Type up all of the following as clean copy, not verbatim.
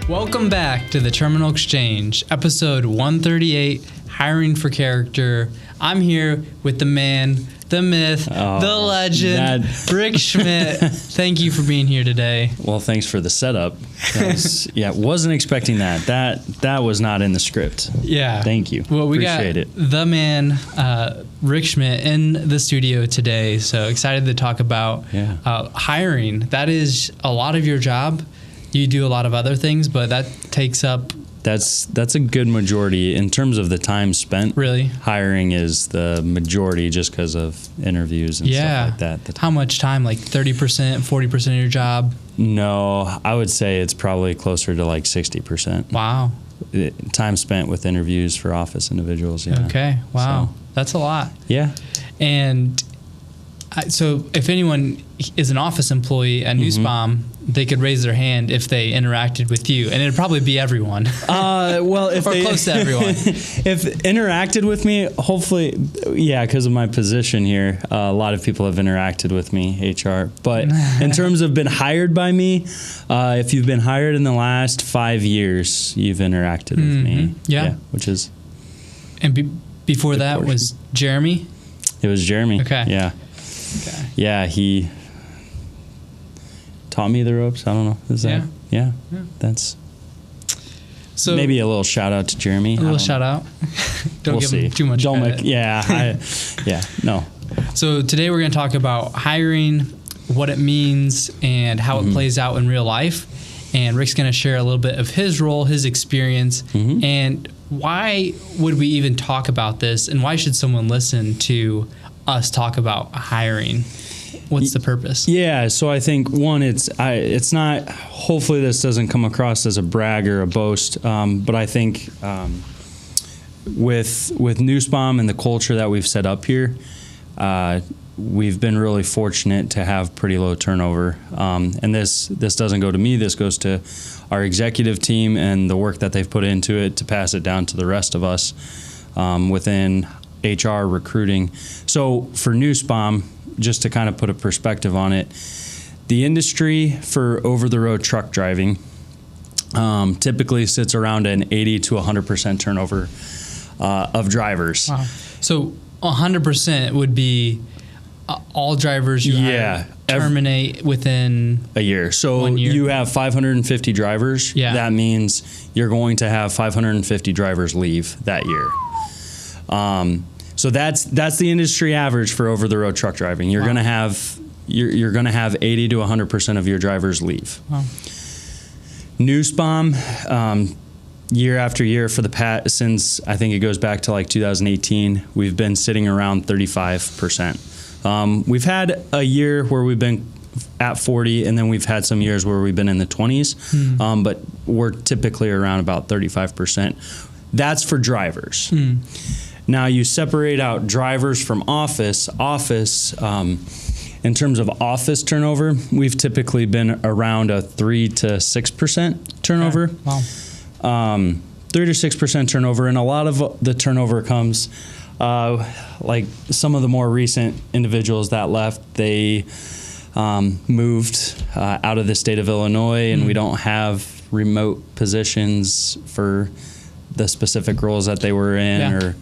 Welcome back to the Terminal Exchange, episode 138, Hiring for Character. I'm here with the man, the myth, the legend, Rick Schmidt. Thank you for being here today. Well, thanks for the setup. Wasn't expecting that. That was not in the script. Yeah. Thank you. Well, we Appreciate got the man, Rick Schmidt, in the studio today. So excited to talk about hiring. That is a lot of your job. You do a lot of other things, but that takes up... That's a good majority in terms of the time spent. Really? Hiring is the majority just because of interviews and stuff like that. How much time? Like 30%, 40% of your job? No, I would say it's probably closer to like 60%. Wow. Time spent with interviews for office individuals. Yeah. Okay. Wow. So, that's a lot. Yeah. And so if anyone is an office employee at Nussbaum, they could raise their hand if they interacted with you, and it'd probably be everyone. Well, if or close to everyone. If interacted with me, hopefully, because of my position here, a lot of people have interacted with me, HR. But in terms of been hired by me, if you've been hired in the last 5 years, you've interacted with me. Yeah. Which is. And before that portion. Was Jeremy? It was Jeremy. Okay. Yeah. Okay. Yeah, he taught me the ropes. I don't know. Is that? Yeah. That's. So maybe a little shout out to Jeremy. A little shout out. Don't give him too much credit. No. So today we're going to talk about hiring, what it means, and how it plays out in real life. And Rick's going to share a little bit of his role, his experience, and why would we even talk about this, and why should someone listen to us talk about hiring? What's the purpose? Yeah, so I think one, it's not. Hopefully, this doesn't come across as a brag or a boast, but I think with Nussbaum and the culture that we've set up here, we've been really fortunate to have pretty low turnover. And this doesn't go to me. This goes to our executive team and the work that they've put into it to pass it down to the rest of us within HR recruiting. So for Nussbaum, just to kind of put a perspective on it, the industry for over-the-road truck driving typically sits around an 80 to 100% turnover of drivers. Wow. So 100% would be all drivers you hire terminate within a year. So 1 year. You have 550 drivers. Yeah. That means you're going to have 550 drivers leave that year. So that's the industry average for over-the-road truck driving. You're going to have 80 to 100% of your drivers leave. Wow. Nussbaum, year after year since I think it goes back to like 2018, we've been sitting around 35%. We've had a year where we've been at 40, and then we've had some years where we've been in the 20s, but we're typically around about 35%. That's for drivers. Now you separate out drivers from office. In terms of office turnover, we've typically been around a 3 to 6% turnover. Okay. Wow. 3 to 6% turnover, and a lot of the turnover comes, like some of the more recent individuals that left, they moved out of the state of Illinois, and we don't have remote positions for the specific roles that they were in, or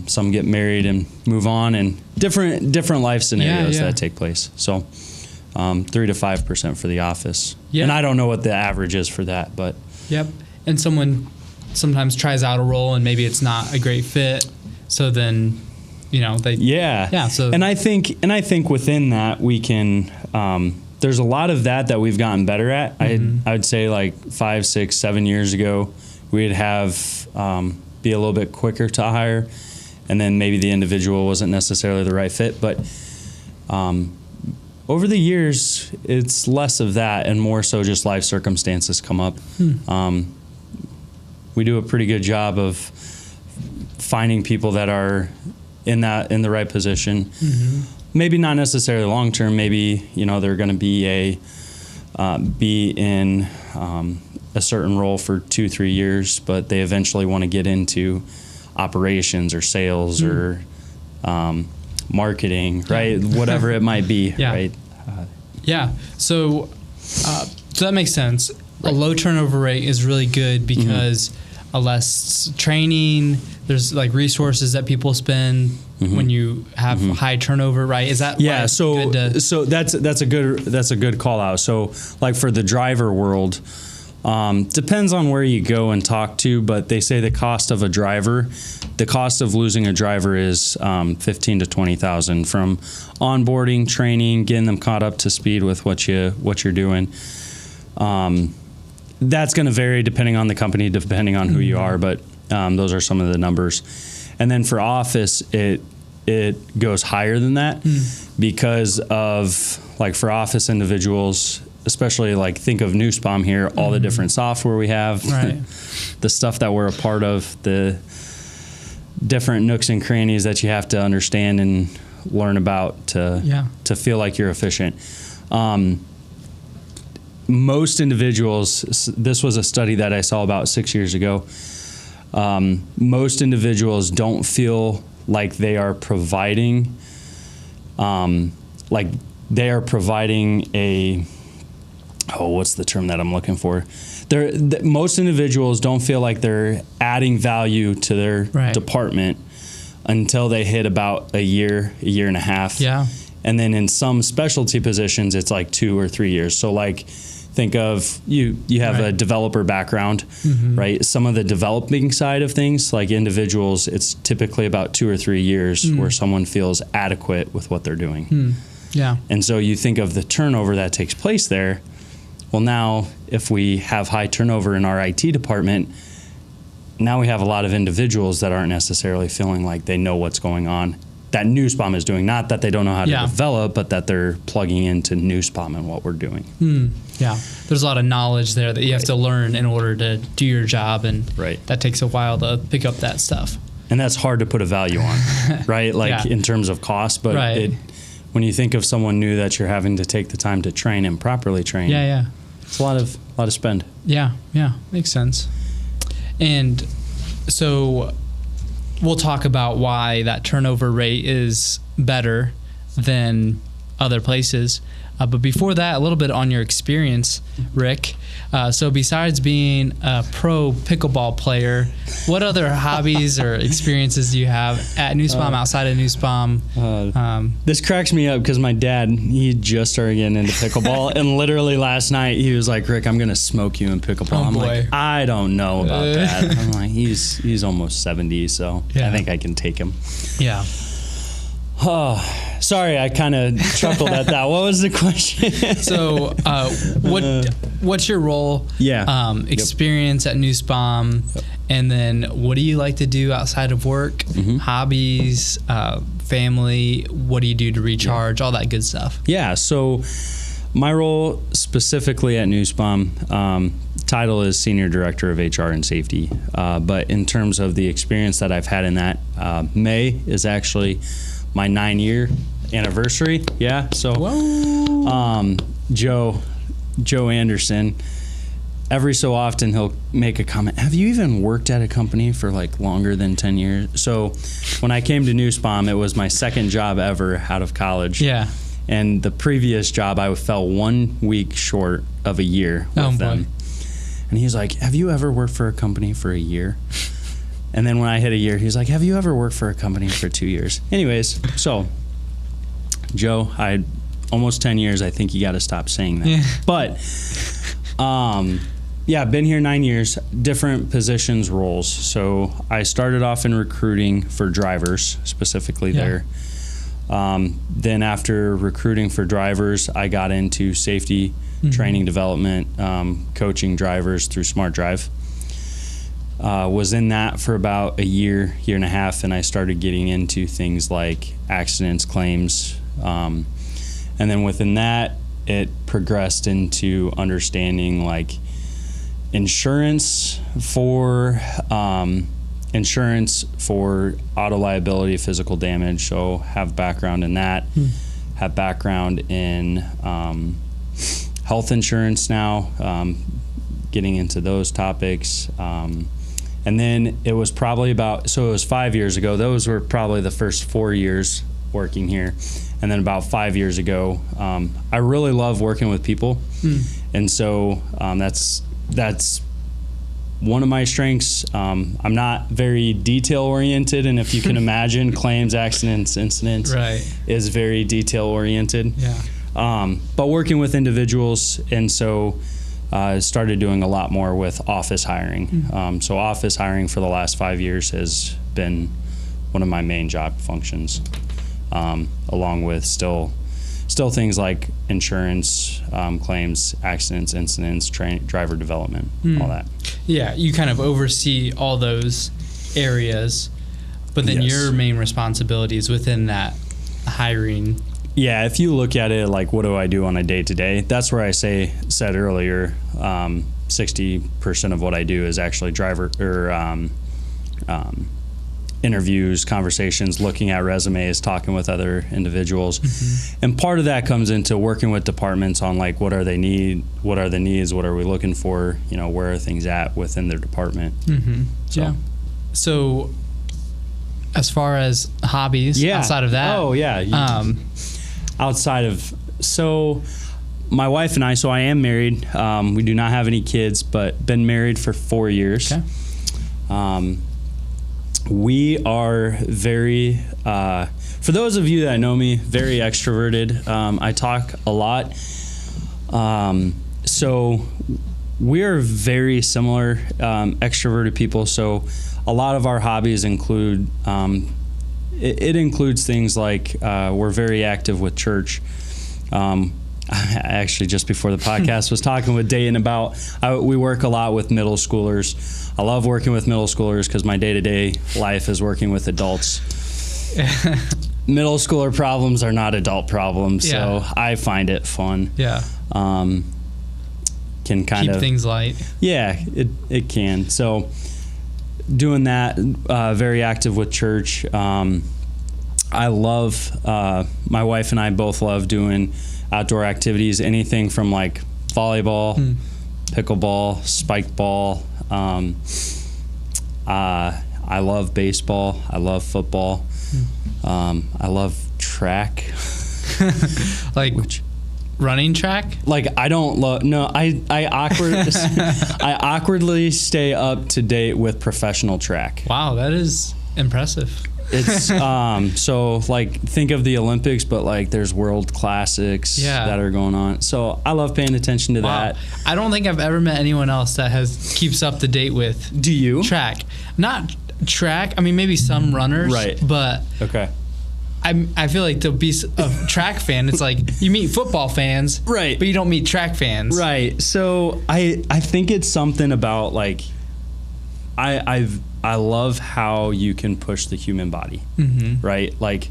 some get married and move on, and different life scenarios that take place. So 3 to 5% for the office. Yep. And I don't know what the average is for that, but. Yep. And someone sometimes tries out a role and maybe it's not a great fit. So then, they. Yeah. So. And I think within that we can, there's a lot of that we've gotten better at. I would say like 5, 6, 7 years ago, we'd have, be a little bit quicker to hire, and then maybe the individual wasn't necessarily the right fit. But over the years, it's less of that and more so just life circumstances come up. We do a pretty good job of finding people that are in the right position. Maybe not necessarily long term. Maybe they're going to be in a certain role for 2-3 years, but they eventually want to get into operations or sales or marketing, right? Whatever it might be, right? So that makes sense. Right. A low turnover rate is really good because a less training, there's like resources that people spend when you have high turnover, right? Is that so that's a good call out. So like for the driver world, depends on where you go and talk to, but they say the cost of losing a driver is $15,000 to $20,000 from onboarding, training, getting them caught up to speed with what you're doing. That's going to vary depending on the company, depending on who you are, but those are some of the numbers. And then for office, it goes higher than that because of, like, for office individuals, especially like think of Nussbaum here, all the different software we have, the stuff that we're a part of, the different nooks and crannies that you have to understand and learn about to feel like you're efficient. Most individuals, this was a study that I saw about 6 years ago, most individuals don't feel like they are providing, what's the term that I'm looking for? Most individuals don't feel like they're adding value to their department until they hit about a year and a half. Yeah. And then in some specialty positions, it's like 2 or 3 years. So like, think of you have a developer background, right? Some of the developing side of things, like individuals, it's typically about 2 or 3 years where someone feels adequate with what they're doing. Yeah. And so you think of the turnover that takes place there. Well, now if we have high turnover in our IT department, now we have a lot of individuals that aren't necessarily feeling like they know what's going on. That Nussbaum is doing, not that they don't know how to develop, but that they're plugging into Nussbaum and what we're doing. Yeah, there's a lot of knowledge there that you have to learn in order to do your job, and that takes a while to pick up that stuff. And that's hard to put a value on, right? Like in terms of cost, but when you think of someone new that you're having to take the time to train and properly train, it's a lot of spend. Yeah, makes sense. And so we'll talk about why that turnover rate is better than other places. But before that, a little bit on your experience, Rick. So besides being a pro pickleball player, what other hobbies or experiences do you have at Nussbaum, outside of Nussbaum? This cracks me up because my dad, he just started getting into pickleball. And literally last night, he was like, Rick, I'm going to smoke you in pickleball. I'm like, I don't know about that. I'm like, he's almost 70, so I think I can take him. Yeah. Oh, sorry, I kind of chuckled at that. What was the question? So, what's your role? Experience at Nussbaum, and then what do you like to do outside of work? Hobbies, family. What do you do to recharge? All that good stuff. Yeah. So, my role specifically at Nussbaum, title is Senior Director of HR and Safety. But in terms of the experience that I've had in that, May is actually my 9-year anniversary. Yeah. So, Joe Anderson, every so often he'll make a comment. Have you even worked at a company for like longer than 10 years? So when I came to Nussbaum, it was my second job ever out of college. Yeah. And the previous job, I fell 1 week short of a year with them. And he's like, have you ever worked for a company for a year? And then when I hit a year, he's like, have you ever worked for a company for 2 years? Anyways, so Joe, I almost 10 years. I think you got to stop saying that. Yeah. But I've been here 9 years, different positions, roles. So I started off in recruiting for drivers, specifically there. Then after recruiting for drivers, I got into safety training development, coaching drivers through Smart Drive. Was in that for about a year and a half, and I started getting into things like accidents, claims, and then within that, it progressed into understanding like insurance for auto liability, physical damage. So have background in that, have background in health insurance now, getting into those topics. And then it was probably it was 5 years ago. Those were probably the first 4 years working here. And then about 5 years ago, I really love working with people. And so that's one of my strengths. I'm not very detail oriented. And if you can imagine, claims, accidents, incidents is very detail oriented. Yeah. But working with individuals, and so I started doing a lot more with office hiring. So office hiring for the last 5 years has been one of my main job functions, along with still things like insurance, claims, accidents, incidents, driver development, all that. Yeah, you kind of oversee all those areas, but then your main responsibility is within that hiring. Yeah, if you look at it like, what do I do on a day-to-day? That's where I said earlier, 60% of what I do is actually driver or interviews, conversations, looking at resumes, talking with other individuals. And part of that comes into working with departments on like, what are the needs, what are we looking for, where are things at within their department. So as far as hobbies outside of that, outside of, so my wife and I, so I am married. We do not have any kids, but been married for 4 years. We are very, for those of you that know me, very extroverted. I talk a lot. So we are very similar, extroverted people. So a lot of our hobbies include, it includes things like we're very active with church. I actually, just before the podcast, was talking with Dayton about we work a lot with middle schoolers. I love working with middle schoolers because my day-to-day life is working with adults. Middle schooler problems are not adult problems, so I find it fun. Can kind keep of things light. Yeah, it can. So doing that, very active with church. I love, my wife and I both love doing outdoor activities, anything from like volleyball, pickleball, spike ball. I love baseball. I love football. I love track. Like running track? Like I don't love, no, I awkwardly stay up to date with professional track. Wow, that is impressive. It's so like think of the Olympics, but like there's world classics that are going on. So I love paying attention to that. I don't think I've ever met anyone else that keeps up to date with. Do you? Track. Not track. I mean, maybe some runners. Right. But okay. I feel like to be a track fan, it's like you meet football fans, right? But you don't meet track fans, right? So I think it's something about like I love how you can push the human body, right? Like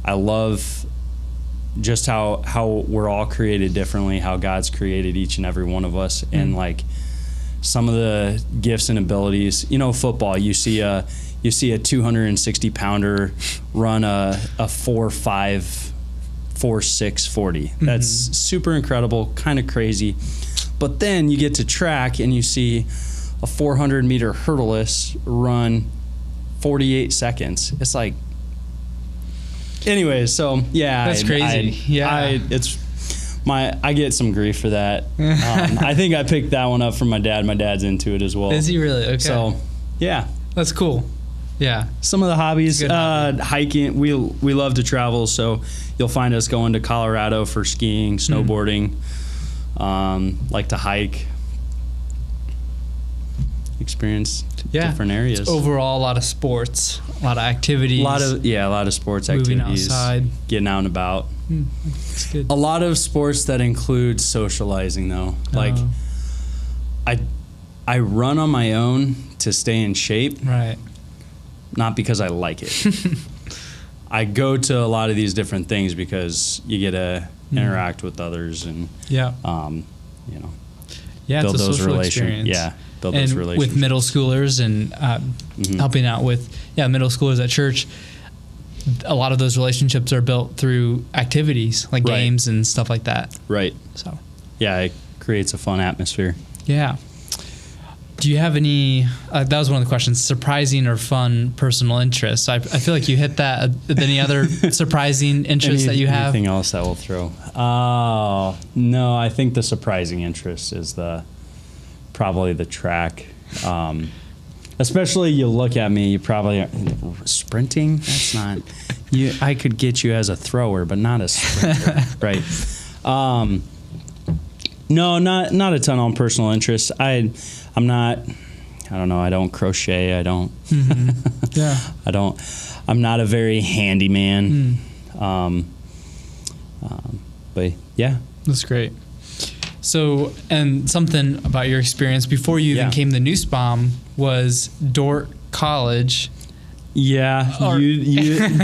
I love just how we're all created differently, how God's created each and every one of us, and like some of the gifts and abilities. Football, you see a 260-pounder run a 4.5, 4.6 40. That's super incredible, kind of crazy. But then you get to track and you see a 400-meter hurdleist run 48 seconds. It's like, anyways, so yeah. That's crazy. I get some grief for that. I think I picked that one up from my dad. My dad's into it as well. Is he really? Okay. So, yeah. That's cool. Yeah. Some of the hobbies, hiking. We love to travel, so you'll find us going to Colorado for skiing, snowboarding, like to hike, experience different areas. Overall, a lot of sports, a lot of activities. A lot of sports activities. Moving outside. Getting out and about. That's good. A lot of sports that include socializing, though. Like, I run on my own to stay in shape. Right. Not because I like it. I go to a lot of these different things because you get to interact with others and build it's a those social relations. Experience. Build those relationships. With middle schoolers and helping out with middle schoolers at church, a lot of those relationships are built through activities like games and stuff like that. Right. So it creates a fun atmosphere. Yeah. Do you have any, that was one of the questions, surprising or fun personal interests? I feel like you hit that. Any other surprising interests that you have? Anything else that we'll throw? Oh, no, I think the surprising interest is probably the track. Especially you look at me, you probably sprinting. That's not you. I could get you as a thrower, but not a sprinter, right? No, not a ton on personal interests. I'm not. I don't know. I don't crochet. I don't. Yeah. I'm not a very handy man. But yeah, that's great. So, and something about your experience before you even came to Nussbaum was Dort College. Yeah,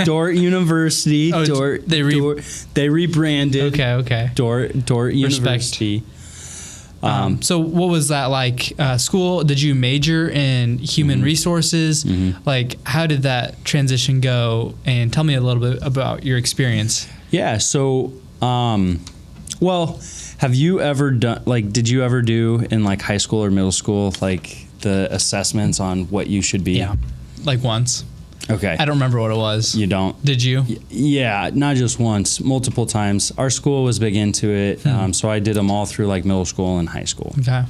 Dort University. Dort. They rebranded. Okay. Dort University. So, what was that like? School? Did you major in human resources? Like, how did that transition go? And tell me a little bit about your experience. Yeah. So, well, have you ever done, like, did you ever do in like high school or middle school, like the assessments on what you should be? Yeah, like once. Okay. I don't remember what it was. You don't? Did you? Yeah, not just once, multiple times. Our school was big into it, so I did them all through like middle school and high school. Okay.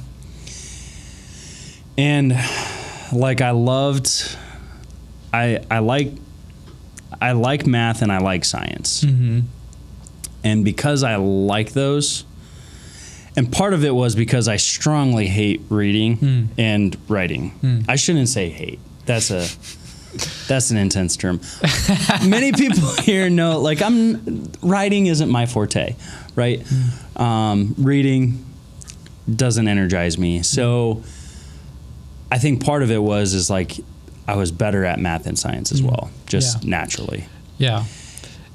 And like I like math and I like science. And because I like those, and part of it was because I strongly hate reading and writing. I shouldn't say hate. That's an intense term. Many people here know, like, writing isn't my forte, right? Reading doesn't energize me. So I think part of it is like I was better at math and science as well, just naturally. Yeah.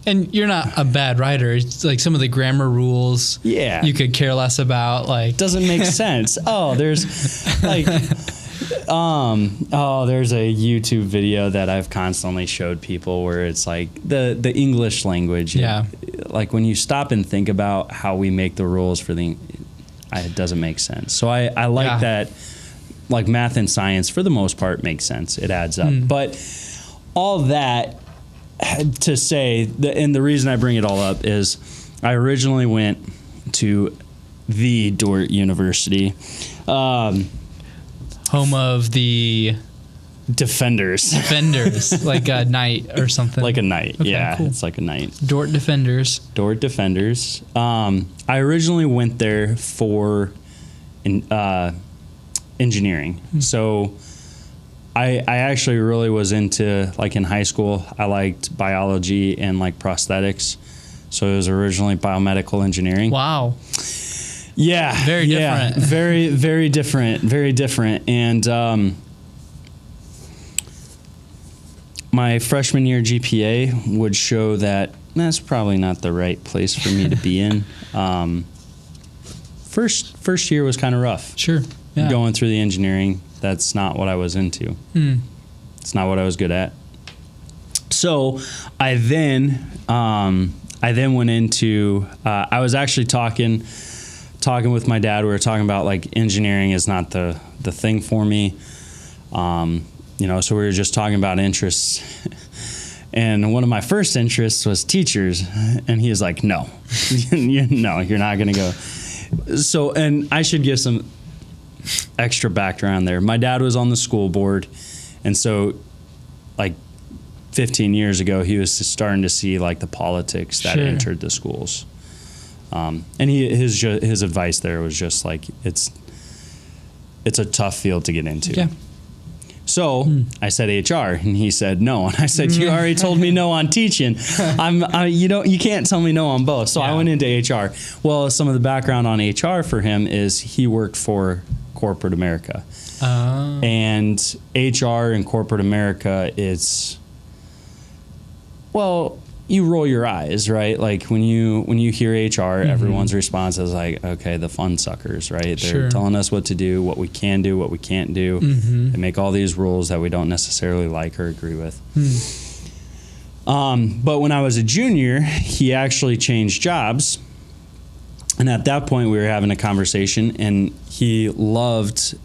And you're not a bad writer. It's like some of the grammar rules you could care less about. Like, doesn't make sense. Oh, there's like there's a YouTube video that I've constantly showed people where it's like the English language. Yeah. Like when you stop and think about how we make the rules for it doesn't make sense. So I like that, like math and science for the most part makes sense. It adds up. But all that to say, and the reason I bring it all up is I originally went to the Dort University. Home of the Defenders, like a knight or something. Like a knight, okay, cool. It's like a knight. Dort Defenders. I originally went there for engineering. So I actually really was into, like in high school, I liked biology and like prosthetics. So it was originally biomedical engineering. Wow. Yeah. Very different. Very, very different. Very different. And my freshman year GPA would show that that's probably not the right place for me to be in. First year was kind of rough. Sure. Yeah. Going through the engineering, that's not what I was into. It's not what I was good at. So I then went into, I was actually talking with my dad. We were talking about like engineering is not the thing for me. So we were just talking about interests. And one of my first interests was teachers. And he was like, no, no, you're not going to go. So, and I should give some extra background there. My dad was on the school board. And so like 15 years ago, he was starting to see like the politics that entered the schools. And his advice there was just like, it's a tough field to get into. Yeah. So I said HR, and he said no. And I said, you already told me no on teaching. You can't tell me no on both. So I went into HR. Well, some of the background on HR for him is he worked for corporate America. And HR in corporate America, you roll your eyes, right? Like when you hear HR, everyone's response is like, okay, the fun suckers, right? They're telling us what to do, what we can do, what we can't do. They make all these rules that we don't necessarily like or agree with. But when I was a junior, he actually changed jobs. And at that point, we were having a conversation, and he loved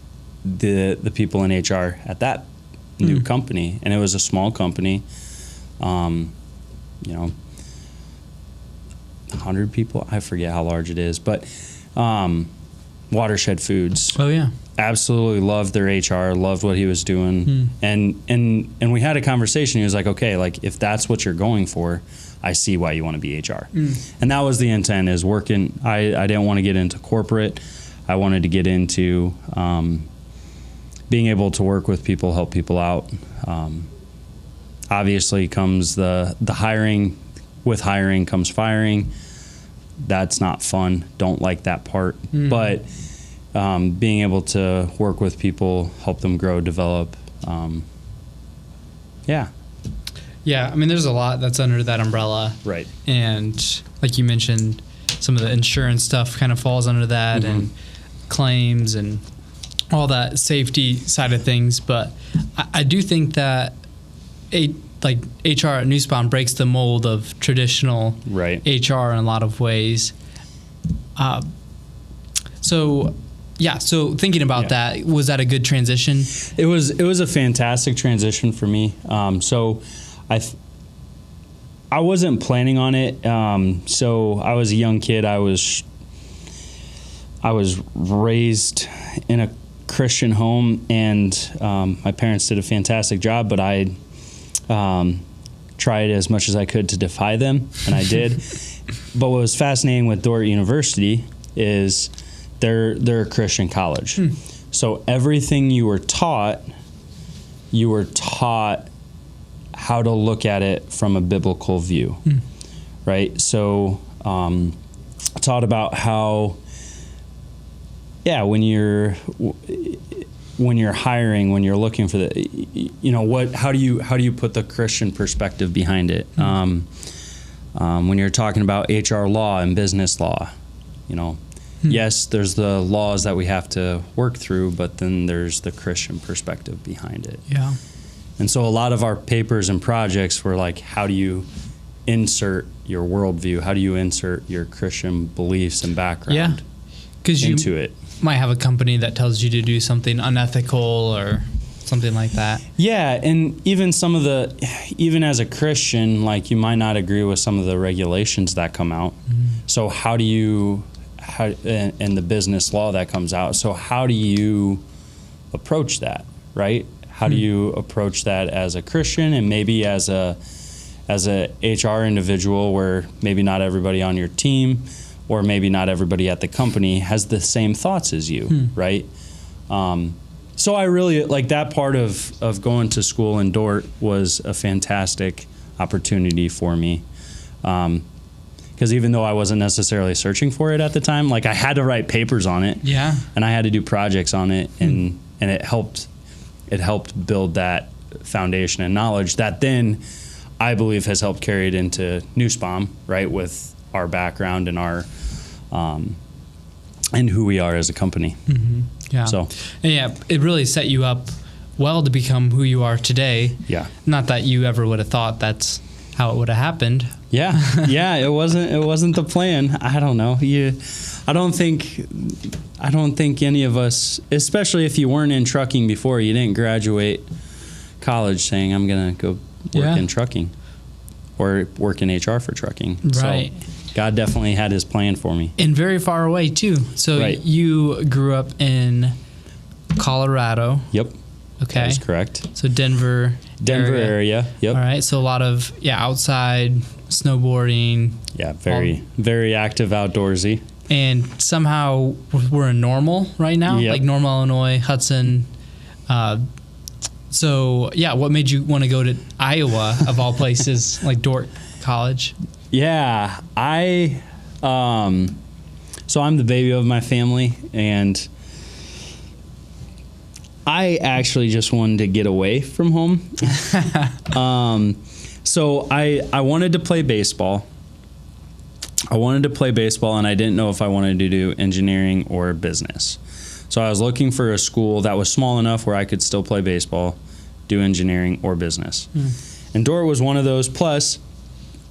the people in HR at that new company, and it was a small company, 100 people. I forget how large it is, but Watershed Foods. Oh yeah. Absolutely loved their HR, loved what he was doing. And we had a conversation. He was like, okay, like if that's what you're going for, I see why you want to be HR. And that was the intent, is working. I didn't want to get into corporate. I wanted to get into being able to work with people, help people out. Obviously comes the hiring. With hiring comes firing. That's not fun. Don't like that part. But being able to work with people, help them grow, develop. Yeah. Yeah. I mean, there's a lot that's under that umbrella. Right. And like you mentioned, some of the insurance stuff kind of falls under that, and claims and all that safety side of things. But I do think that like HR at Nussbaum breaks the mold of traditional HR in a lot of ways. So thinking about that, was that a good transition? It was a fantastic transition for me. So I wasn't planning on it. So I was a young kid. I was raised in a Christian home, and my parents did a fantastic job, but I tried as much as I could to defy them, and I did. But what was fascinating with Dordt University is they're a Christian college. So everything you were taught how to look at it from a biblical view, right? So taught about how, when you're hiring, when you're looking for how do you put the Christian perspective behind it? When you're talking about HR law and business law, yes, there's the laws that we have to work through, but then there's the Christian perspective behind it. Yeah. And so a lot of our papers and projects were like, how do you insert your worldview? How do you insert your Christian beliefs and background into it? Might have a company that tells you to do something unethical or something like that. Yeah, and even even as a Christian, like you might not agree with some of the regulations that come out. So and the business law that comes out. So how do you approach that, right? How do you approach that as a Christian, and maybe as a HR individual, where maybe not everybody on your team or maybe not everybody at the company has the same thoughts as you, right? So I really, like, that part of going to school in Dordt was a fantastic opportunity for me. Because even though I wasn't necessarily searching for it at the time, like I had to write papers on it. Yeah. And I had to do projects on it, and it helped build that foundation and knowledge that then I believe has helped carry it into Nussbaum, right, with our background and our and who we are as a company. Yeah. So it really set you up well to become who you are today. Yeah. Not that you ever would have thought that's how it would have happened. Yeah. It wasn't the plan. I don't know. I don't think any of us, especially if you weren't in trucking before, you didn't graduate college saying I'm gonna go work in trucking or work in HR for trucking. Right. So God definitely had his plan for me. And very far away too. So you grew up in Colorado. Yep. Okay. That is correct. So Denver area. Yep. All right. So a lot of outside snowboarding. Yeah, very active outdoorsy. And somehow we're in Normal right now, like Normal, Illinois, Hudson. So what made you want to go to Iowa of all places, like Dordt College? Yeah, so I'm the baby of my family, and I actually just wanted to get away from home. So I wanted to play baseball. And I didn't know if I wanted to do engineering or business. So I was looking for a school that was small enough where I could still play baseball, do engineering or business. And Dordt was one of those. Plus,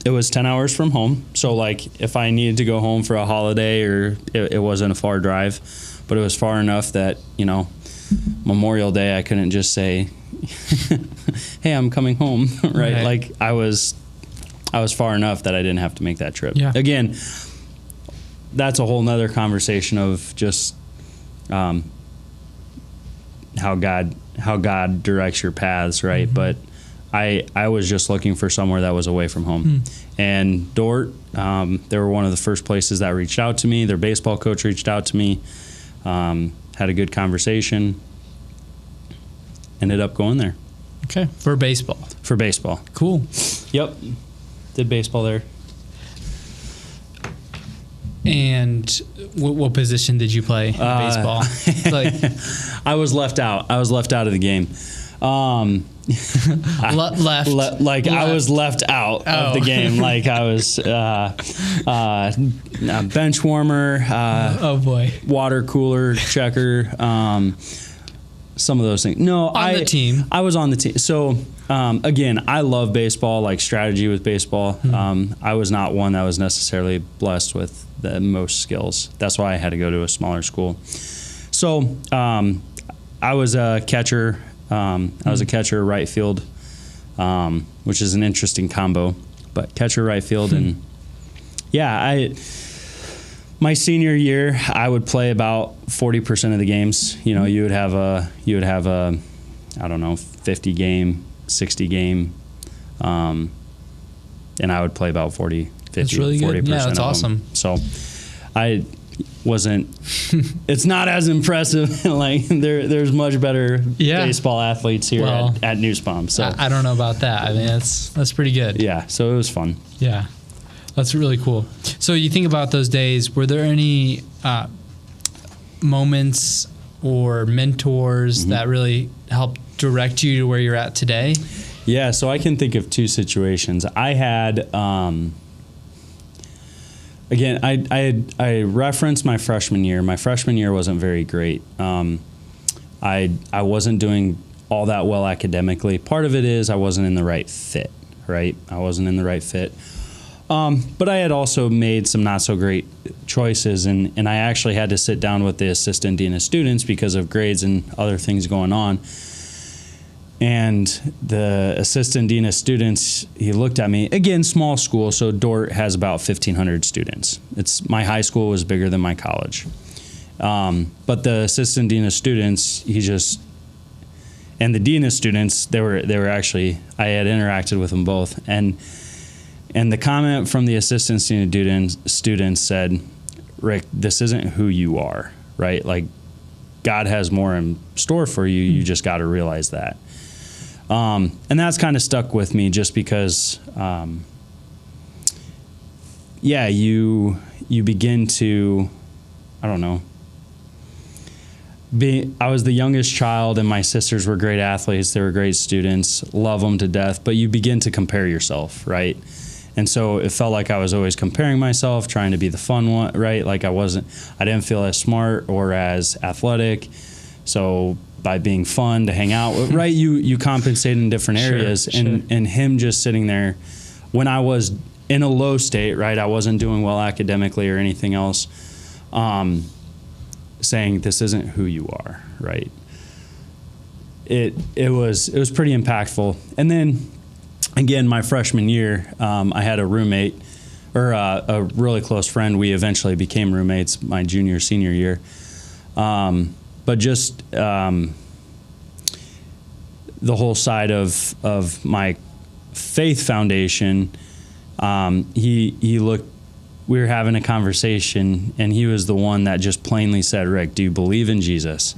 it was 10 hours from home. So like if I needed to go home for a holiday, or it wasn't a far drive, but it was far enough that, Memorial Day, I couldn't just say, hey, I'm coming home, right? Like I was far enough that I didn't have to make that trip. Yeah. Again, that's a whole nother conversation of just how God directs your paths, right? But I was just looking for somewhere that was away from home. And Dort, they were one of the first places that reached out to me. Their baseball coach reached out to me, had a good conversation, ended up going there. Okay. For baseball. Cool. Yep. Did baseball there. And what position did you play in baseball? Like, I was left out. I was left out of the game. Left. I was left out of the game. Like I was a bench warmer. Oh boy. Water cooler checker. Some of those things. No, on the team. I was on the team. So again, I love baseball, like strategy with baseball. I was not one that was necessarily blessed with the most skills. That's why I had to go to a smaller school. So I was a catcher. I was a catcher, right field, which is an interesting combo. But catcher, right field, and yeah, my senior year, I would play about 40% of the games. You know, you would have a I don't know, 50 game, 60 game, and I would play about 40, 50, that's really 40%. Good. Yeah, that's awesome. So I wasn't. It's not as impressive. Like there's much better baseball athletes here at Nussbaum. So I don't know about that. I mean, that's pretty good. Yeah. So it was fun. Yeah. That's really cool. So you think about those days, were there any moments or mentors that really helped direct you to where you're at today? Yeah, so I can think of two situations. I had, again, I referenced my freshman year. My freshman year wasn't very great. I wasn't doing all that well academically. Part of it is I wasn't in the right fit, right? I wasn't in the right fit. But I had also made some not so great choices, and I actually had to sit down with the assistant dean of students because of grades and other things going on. And the assistant dean of students, he looked at me, again, small school, so Dort has about 1,500 students. My high school was bigger than my college. But the assistant dean of students, and the dean of students, they were actually, I had interacted with them both, and the comment from the assistant students said, Rick, this isn't who you are, right? Like, God has more in store for you. You just got to realize that. And that's kind of stuck with me just because, you begin to, I don't know, I was the youngest child, and my sisters were great athletes. They were great students, love them to death, but you begin to compare yourself, right? And so it felt like I was always comparing myself, trying to be the fun one, right? Like I didn't feel as smart or as athletic. So by being fun to hang out with, right, you compensate in different areas. Sure. And him just sitting there when I was in a low state, right? I wasn't doing well academically or anything else, saying this isn't who you are, right? It was pretty impactful. And then again, my freshman year, I had a roommate, or a really close friend. We eventually became roommates my junior, senior year. But just the whole side of my faith foundation, he looked, we were having a conversation, and he was the one that just plainly said, Rick, do you believe in Jesus?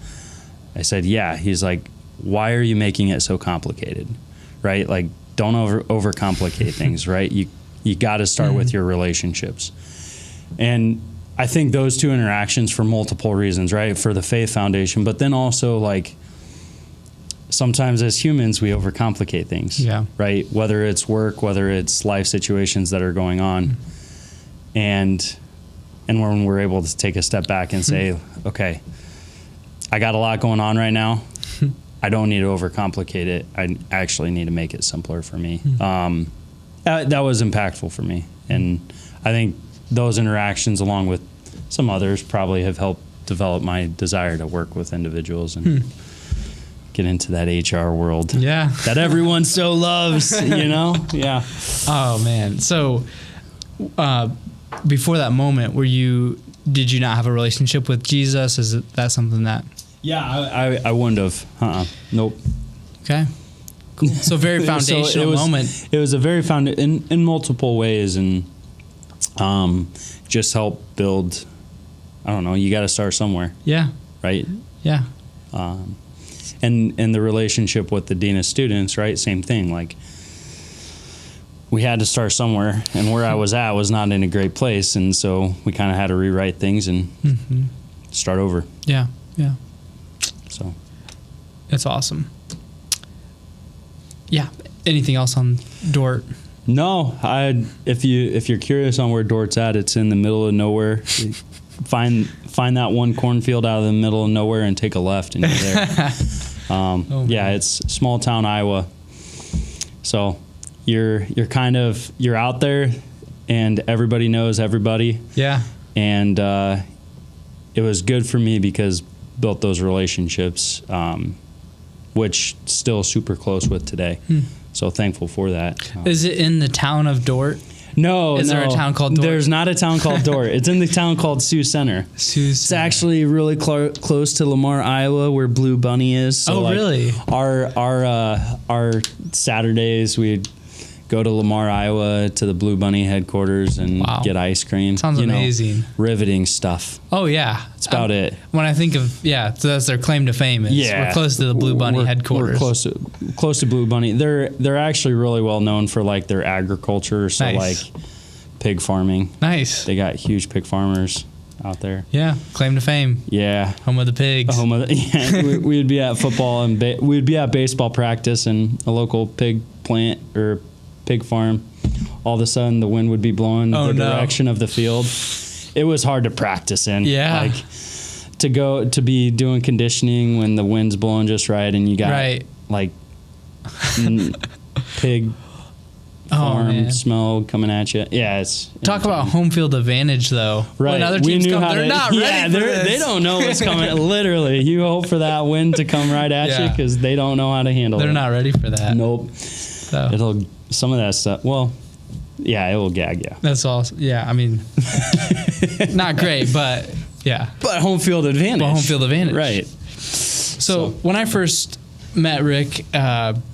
I said, yeah. He's like, why are you making it so complicated, right? Like, don't overcomplicate things, right? You got to start with your relationships. And I think those two interactions, for multiple reasons, right? For the faith foundation, but then also, like, sometimes as humans, we overcomplicate things, right? Whether it's work, whether it's life situations that are going on. And when we're able to take a step back and say, okay, I got a lot going on right now. I don't need to overcomplicate it. I actually need to make it simpler for me. That was impactful for me. And I think those interactions, along with some others, probably have helped developed my desire to work with individuals and get into that HR world. Yeah. That everyone so loves, Yeah. Oh man. So, before that moment, did you not have a relationship with Jesus? Is that something that? Yeah, I wouldn't have. Nope. Okay. Cool. So very foundational moment. It was a very in multiple ways, and just help build. I don't know. You got to start somewhere. Yeah. Right. Yeah. And the relationship with the dean of students, right? Same thing. Like, we had to start somewhere, and where I was at was not in a great place, and so we kind of had to rewrite things and start over. Yeah. Yeah. So that's awesome. Yeah. Anything else on Dort? No, if you're curious on where Dort's at, it's in the middle of nowhere. Find that one cornfield out of the middle of nowhere and take a left, and you're there. It's small town Iowa. So you're out there, and everybody knows everybody. Yeah. And it was good for me because built those relationships, which still super close with today. So thankful for that. Is it in the town of Dort? No. Is there a town called Dort? There's not a town called Dort. It's in the town called Sioux Center. It's actually really close to Lamar, Iowa, where Blue Bunny is. So really? Our Saturdays, we'd go to Lamar, Iowa, to the Blue Bunny headquarters and get ice cream. Sounds amazing. Riveting stuff. Oh, yeah. That's about it. When I think of, so that's their claim to fame. We're close to the Blue Bunny headquarters. We're close to Blue Bunny. They're actually really well known for like their agriculture. So like pig farming. Nice. They got huge pig farmers out there. Yeah. Claim to fame. Yeah. Home of the pigs. We'd be at football and we'd be at baseball practice in a local pig plant or pig farm. All of a sudden the wind would be blowing the direction of the field. It was hard to practice in. Yeah. Like to be doing conditioning when the wind's blowing just right and you got like pig farm smell coming at you. Yeah, it's talk about home field advantage though. Right. When other teams come, they're not ready for this. They don't know what's coming. Literally, you hope for that wind to come right at you because they don't know how to handle it. They're not ready for that. Nope. So. Some of that stuff. Well, yeah, it will gag you. That's awesome. Yeah, I mean, not great, but yeah. But home field advantage. Right. So when I first met Rick,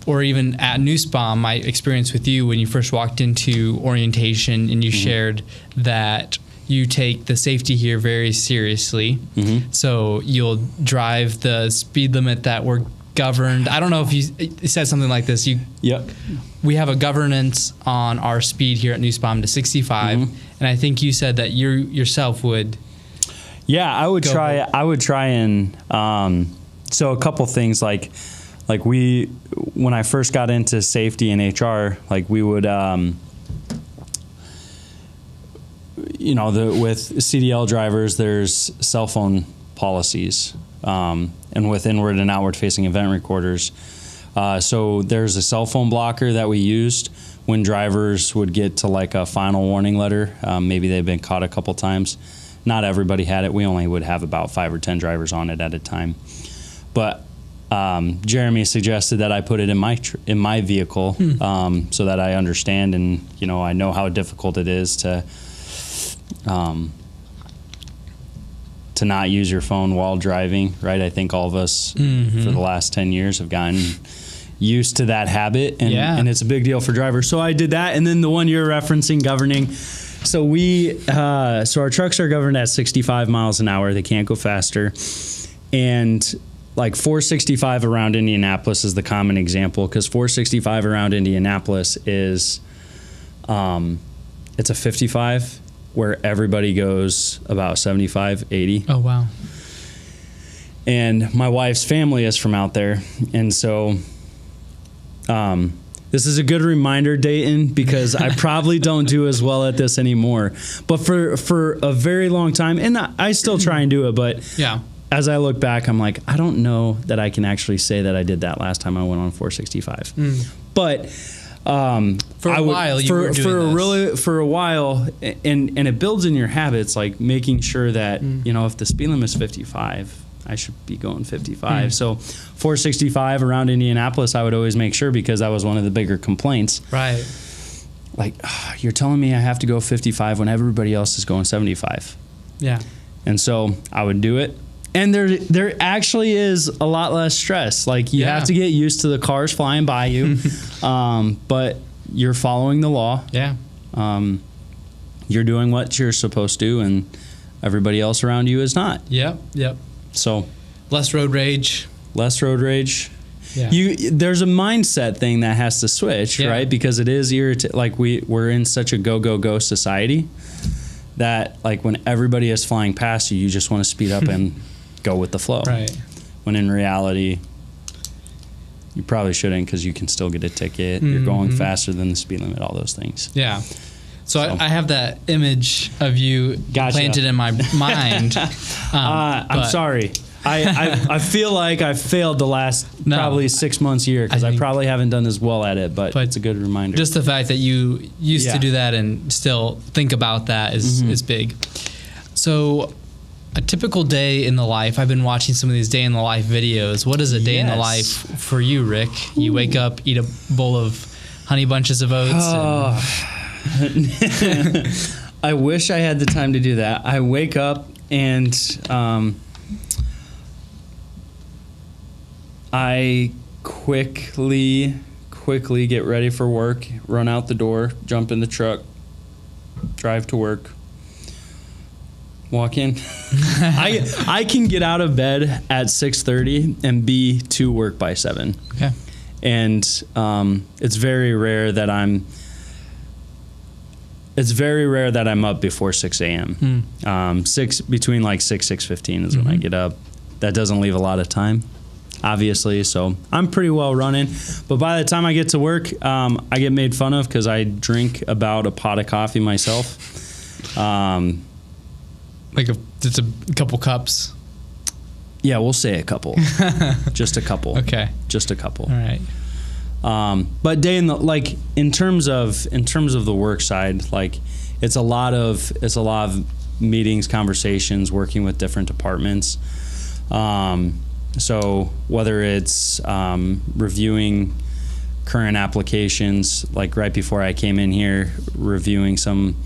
or even at Nussbaum, my experience with you when you first walked into orientation and you shared that you take the safety here very seriously. So you'll drive the speed limit that we're governed. I don't know if you said something like this. We have a governance on our speed here at Nussbaum to 65, and I think you said that you yourself would. Yeah, I would try and so a couple things like when I first got into safety in HR, like we would with CDL drivers, there's cell phone policies. And with inward and outward facing event recorders. So there's a cell phone blocker that we used when drivers would get to like a final warning letter. Maybe they've been caught a couple times. Not everybody had it. We only would have about 5 or 10 drivers on it at a time. But Jeremy suggested that I put it in my vehicle so that I understand and I know how difficult it is to not use your phone while driving, right? I think all of us for the last 10 years have gotten used to that habit, and it's a big deal for drivers. So I did that, and then the one you're referencing, governing. So so our trucks are governed at 65 miles an hour. They can't go faster. And like 465 around Indianapolis is the common example, because 465 around Indianapolis is, it's a 55, where everybody goes about 75, 80. Oh, wow. And my wife's family is from out there. And so this is a good reminder, Dayton, because I probably don't do as well at this anymore. But for a very long time, and I still try and do it, but as I look back, I'm like, I don't know that I can actually say that I did that last time I went on 465. But For a while, you were doing this. For a while, and it builds in your habits, like making sure that if the speed limit is 55, I should be going 55. So 465 around Indianapolis, I would always make sure, because that was one of the bigger complaints. Right. Like, you're telling me I have to go 55 when everybody else is going 75. Yeah. And so I would do it. And there actually is a lot less stress. Like, you have to get used to the cars flying by you, but you're following the law. Yeah. You're doing what you're supposed to, and everybody else around you is not. Yep. So less road rage. Yeah. There's a mindset thing that has to switch, right? Because it is like we're in such a go society that, like, when everybody is flying past you, you just want to speed up and go with the flow. Right. When in reality, you probably shouldn't, because you can still get a ticket. You're going faster than the speed limit, all those things. Yeah. So I have that image of you planted in my mind. I'm sorry. I feel like I've failed the last probably 6 months, year, because I probably haven't done as well at it, but it's a good reminder. Just the fact that you used to do that and still think about that is big. So a typical day in the life, I've been watching some of these day in the life videos. What is a day in the life for you, Rick? You wake up, eat a bowl of honey bunches of oats. I wish I had the time to do that. I wake up and I quickly get ready for work, run out the door, jump in the truck, drive to work, walk in. I can get out of bed at 6:30 and be to work by 7. Okay. And it's very rare that I'm up before 6 a.m. Between like 6:15 is when I get up. That doesn't leave a lot of time, obviously, so I'm pretty well running. But by the time I get to work, I get made fun of because I drink about a pot of coffee myself. Just a couple cups. Yeah, we'll say a couple. Just a couple. Okay. Just a couple. All right. But in terms of the work side, like it's a lot of meetings, conversations, working with different departments. So whether it's reviewing current applications, like right before I came in here, reviewing some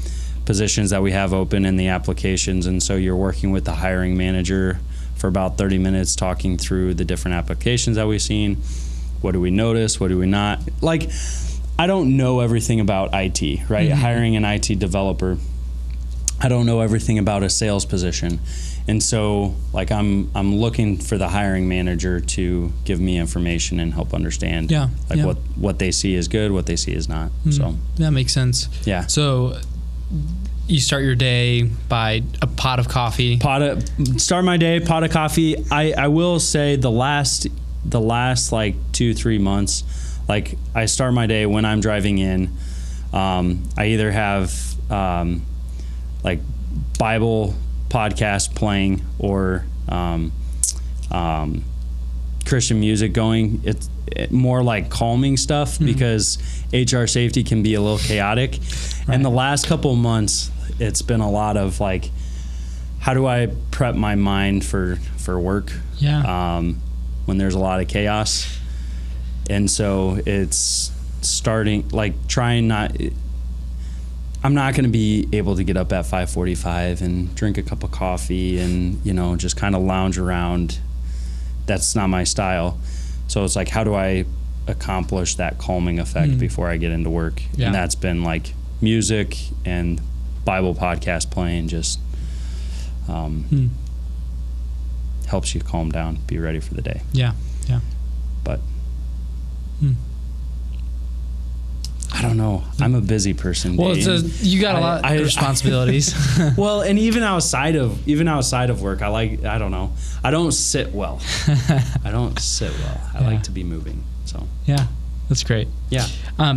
positions that we have open in the applications, and so you're working with the hiring manager for about 30 minutes, talking through the different applications that we've seen. What do we notice? What do we not? Like, I don't know everything about IT, right? Hiring an IT developer, I don't know everything about a sales position. And so, like, I'm looking for the hiring manager to give me information and help understand what they see is good, what they see is not. So that makes sense. Yeah. So you start your day by a pot of coffee. Start my day, pot of coffee. I will say the last like 2-3 months, like I start my day when I'm driving in. I either have like Bible podcast playing or Christian music going. It's more like calming stuff because HR safety can be a little chaotic. Right. And the last couple of months, it's been a lot of like, how do I prep my mind for work? Yeah. When there's a lot of chaos. And so it's starting, like I'm not going to be able to get up at 5:45 and drink a cup of coffee and, just kind of lounge around. That's not my style. So it's like, how do I accomplish that calming effect before I get into work? Yeah. And that's been like music and Bible podcast playing, just helps you calm down, be ready for the day. Yeah. But I don't know. I'm a busy person. Well, you got a lot of responsibilities. Well, and even outside of work, I don't know. I don't sit well. I like to be moving. So yeah. That's great. Yeah.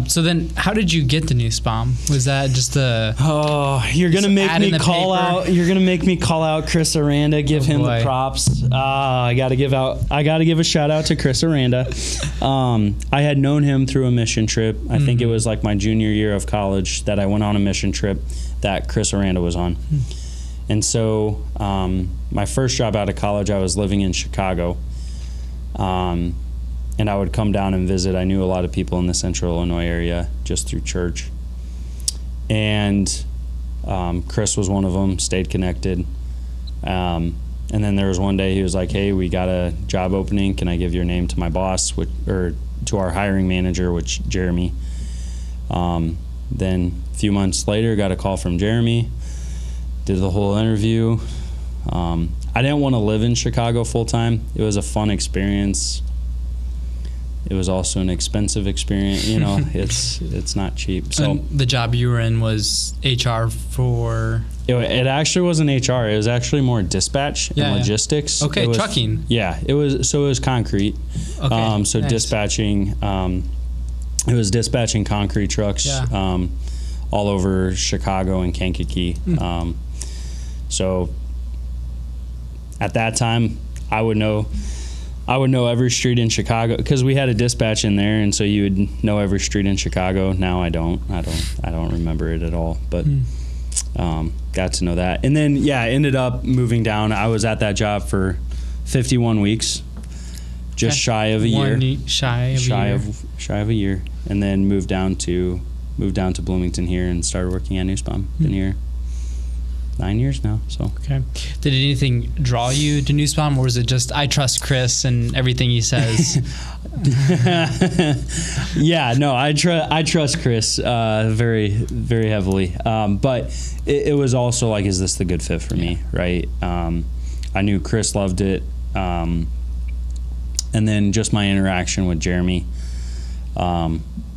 So then, how did you get the Nussbaum? Was that just the? Oh, you're gonna make me call out. You're gonna make me call out Chris Aranda. Give him the props. I gotta give a shout out to Chris Aranda. I had known him through a mission trip. I think it was like my junior year of college that I went on a mission trip that Chris Aranda was on. And so my first job out of college, I was living in Chicago. And I would come down and visit. I knew a lot of people in the central Illinois area just through church. And Chris was one of them, stayed connected. And then there was one day he was like, hey, we got a job opening. Can I give your name to my boss, or to our hiring manager, which Jeremy. Then a few months later, got a call from Jeremy, did the whole interview. I didn't want to live in Chicago full time. It was a fun experience. It was also an expensive experience. You know, it's not cheap. So and the job you were in was HR for? It actually wasn't HR. It was actually more dispatch and logistics. Okay, it was, trucking. Yeah, it was concrete. Okay, so nice. Dispatching. It was dispatching concrete trucks all over Chicago and Kankakee. So at that time, I would know every street in Chicago because we had a dispatch in there, and so you would know every street in Chicago. Now I don't remember it at all, but got to know that. And then ended up moving down. I was at that job for 51 weeks, just shy of a year. Shy of a year, and then moved down to Bloomington here and started working at Nussbaum. Been here 9 years now. So okay. Did anything draw you to Nussbaum, or was it just I trust Chris and everything he says? Yeah, no, I trust Chris very, very heavily. But it was also like, is this the good fit for me, right? I knew Chris loved it, and then just my interaction with Jeremy.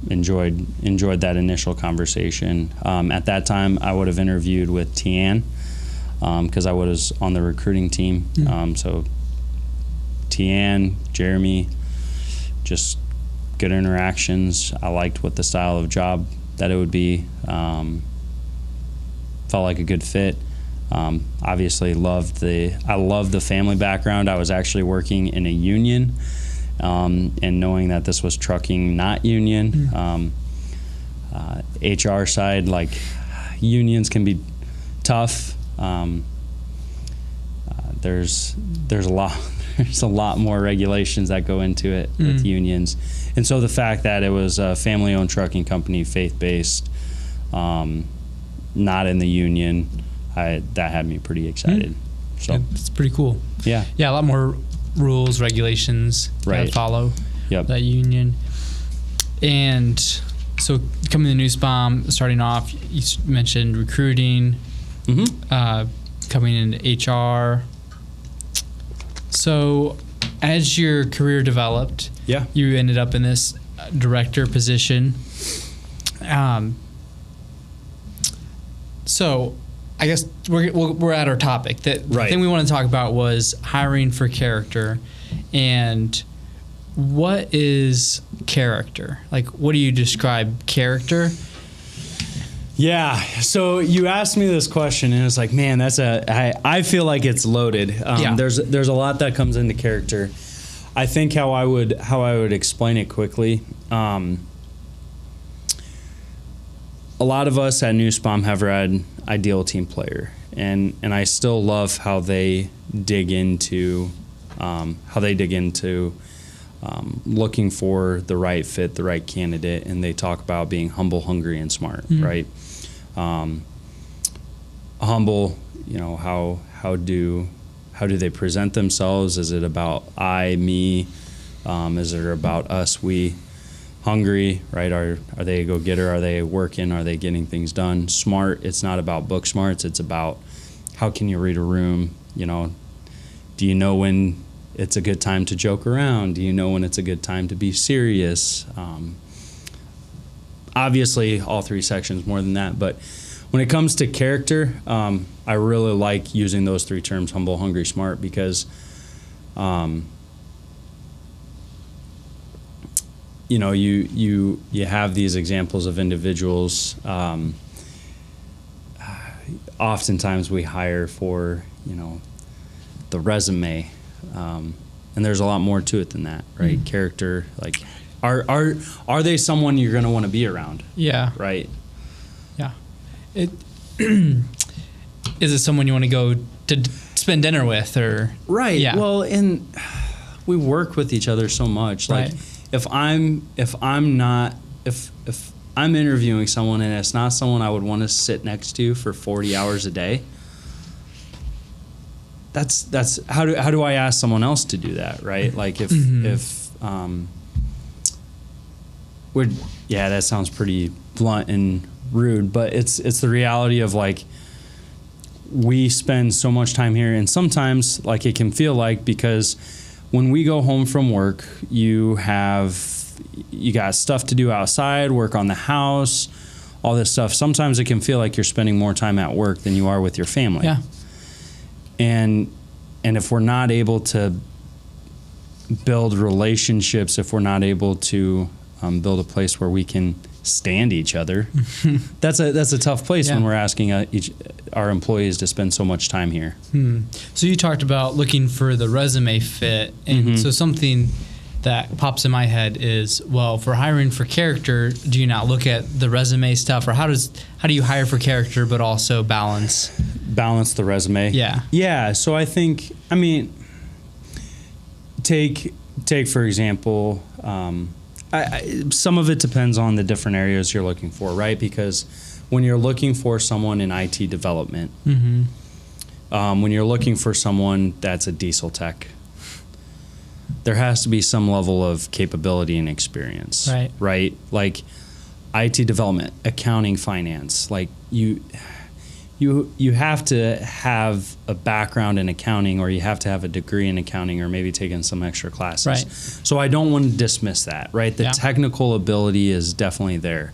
Enjoyed that initial conversation. At that time, I would have interviewed with Tian because I was on the recruiting team. So Tian, Jeremy, just good interactions. I liked what the style of job that it would be. Felt like a good fit. Obviously, I loved the family background. I was actually working in a union. And knowing that this was trucking, not union, HR side, like unions can be tough. There's a lot more regulations that go into it with unions, and so the fact that it was a family-owned trucking company, faith-based, not in the union, that had me pretty excited. So it's pretty cool. Yeah, a lot more rules, regulations that follow that union. And so coming to Nussbaum, starting off, you mentioned recruiting, coming into HR. So as your career developed, you ended up in this director position. So I guess we're at our topic. The thing we want to talk about was hiring for character. And what is character? Like, what do you describe character? Yeah. So you asked me this question, and it's like, man, I feel like it's loaded. There's a lot that comes into character. I think how I would explain it quickly. A lot of us at Nussbaum have read Ideal Team Player, and I still love how they dig into looking for the right fit, the right candidate, and they talk about being humble, hungry, and smart, right? Humble, how do they present themselves? Is it about I, me? Is it about us, we? Hungry, right? Are they a go-getter? Are they working? Are they getting things done? Smart, it's not about book smarts. It's about how can you read a room? Do you know when it's a good time to joke around? Do you know when it's a good time to be serious? Obviously, all three sections, more than that. But when it comes to character, I really like using those three terms, humble, hungry, smart, you know, you have these examples of individuals. Oftentimes we hire for, you know, the resume, and there's a lot more to it than that, right? Character, like, are they someone you're going to want to be around? Yeah. Right. Yeah. Is it someone you want to go to spend dinner with, or? Right. Yeah. Well, and we work with each other so much. Like, Right. if I'm interviewing someone and it's not someone I would want to sit next to for 40 hours a day, that's how do I ask someone else to do that, right? Like, if that sounds pretty blunt and rude, but it's the reality of, like, we spend so much time here, and sometimes, like, it can feel like, because when we go home from work, you got stuff to do outside, work on the house, all this stuff. Sometimes it can feel like you're spending more time at work than you are with your family. Yeah. And if we're not able to build relationships, if we're not able to build a place where we can stand each other, that's a tough place when we're asking our employees to spend so much time here. So you talked about looking for the resume fit, and so something that pops in my head is, well, for hiring for character, do you not look at the resume stuff, or how do you hire for character but also balance the resume? Yeah. So I think, I mean, take for example, some of it depends on the different areas you're looking for, right? Because when you're looking for someone in IT development, when you're looking for someone that's a diesel tech, there has to be some level of capability and experience, right? Like, IT development, accounting, finance, like, you have to have a background in accounting, or you have to have a degree in accounting, or maybe taken some extra classes. Right. So I don't want to dismiss that, right? The technical ability is definitely there.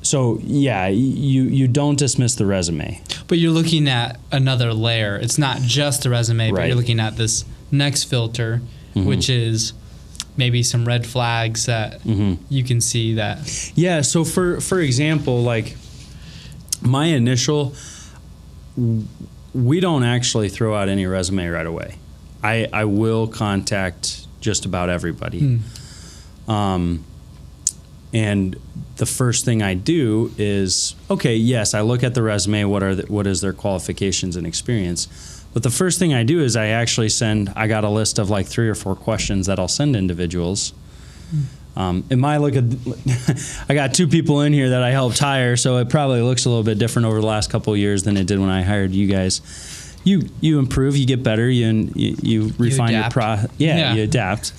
So yeah, you don't dismiss the resume. But you're looking at another layer. It's not just the resume, but you're looking at this next filter, which is maybe some red flags that you can see that. Yeah, so for example, like, my initial, we don't actually throw out any resume right away. I will contact just about everybody. And the first thing I do is, okay, yes, I look at the resume, what is their qualifications and experience. But the first thing I do is I got a list of like 3 or 4 questions that I'll send individuals. It might look, I got 2 people in here that I helped hire, so it probably looks a little bit different over the last couple of years than it did when I hired you guys. You improve, you get better, you refine your you adapt.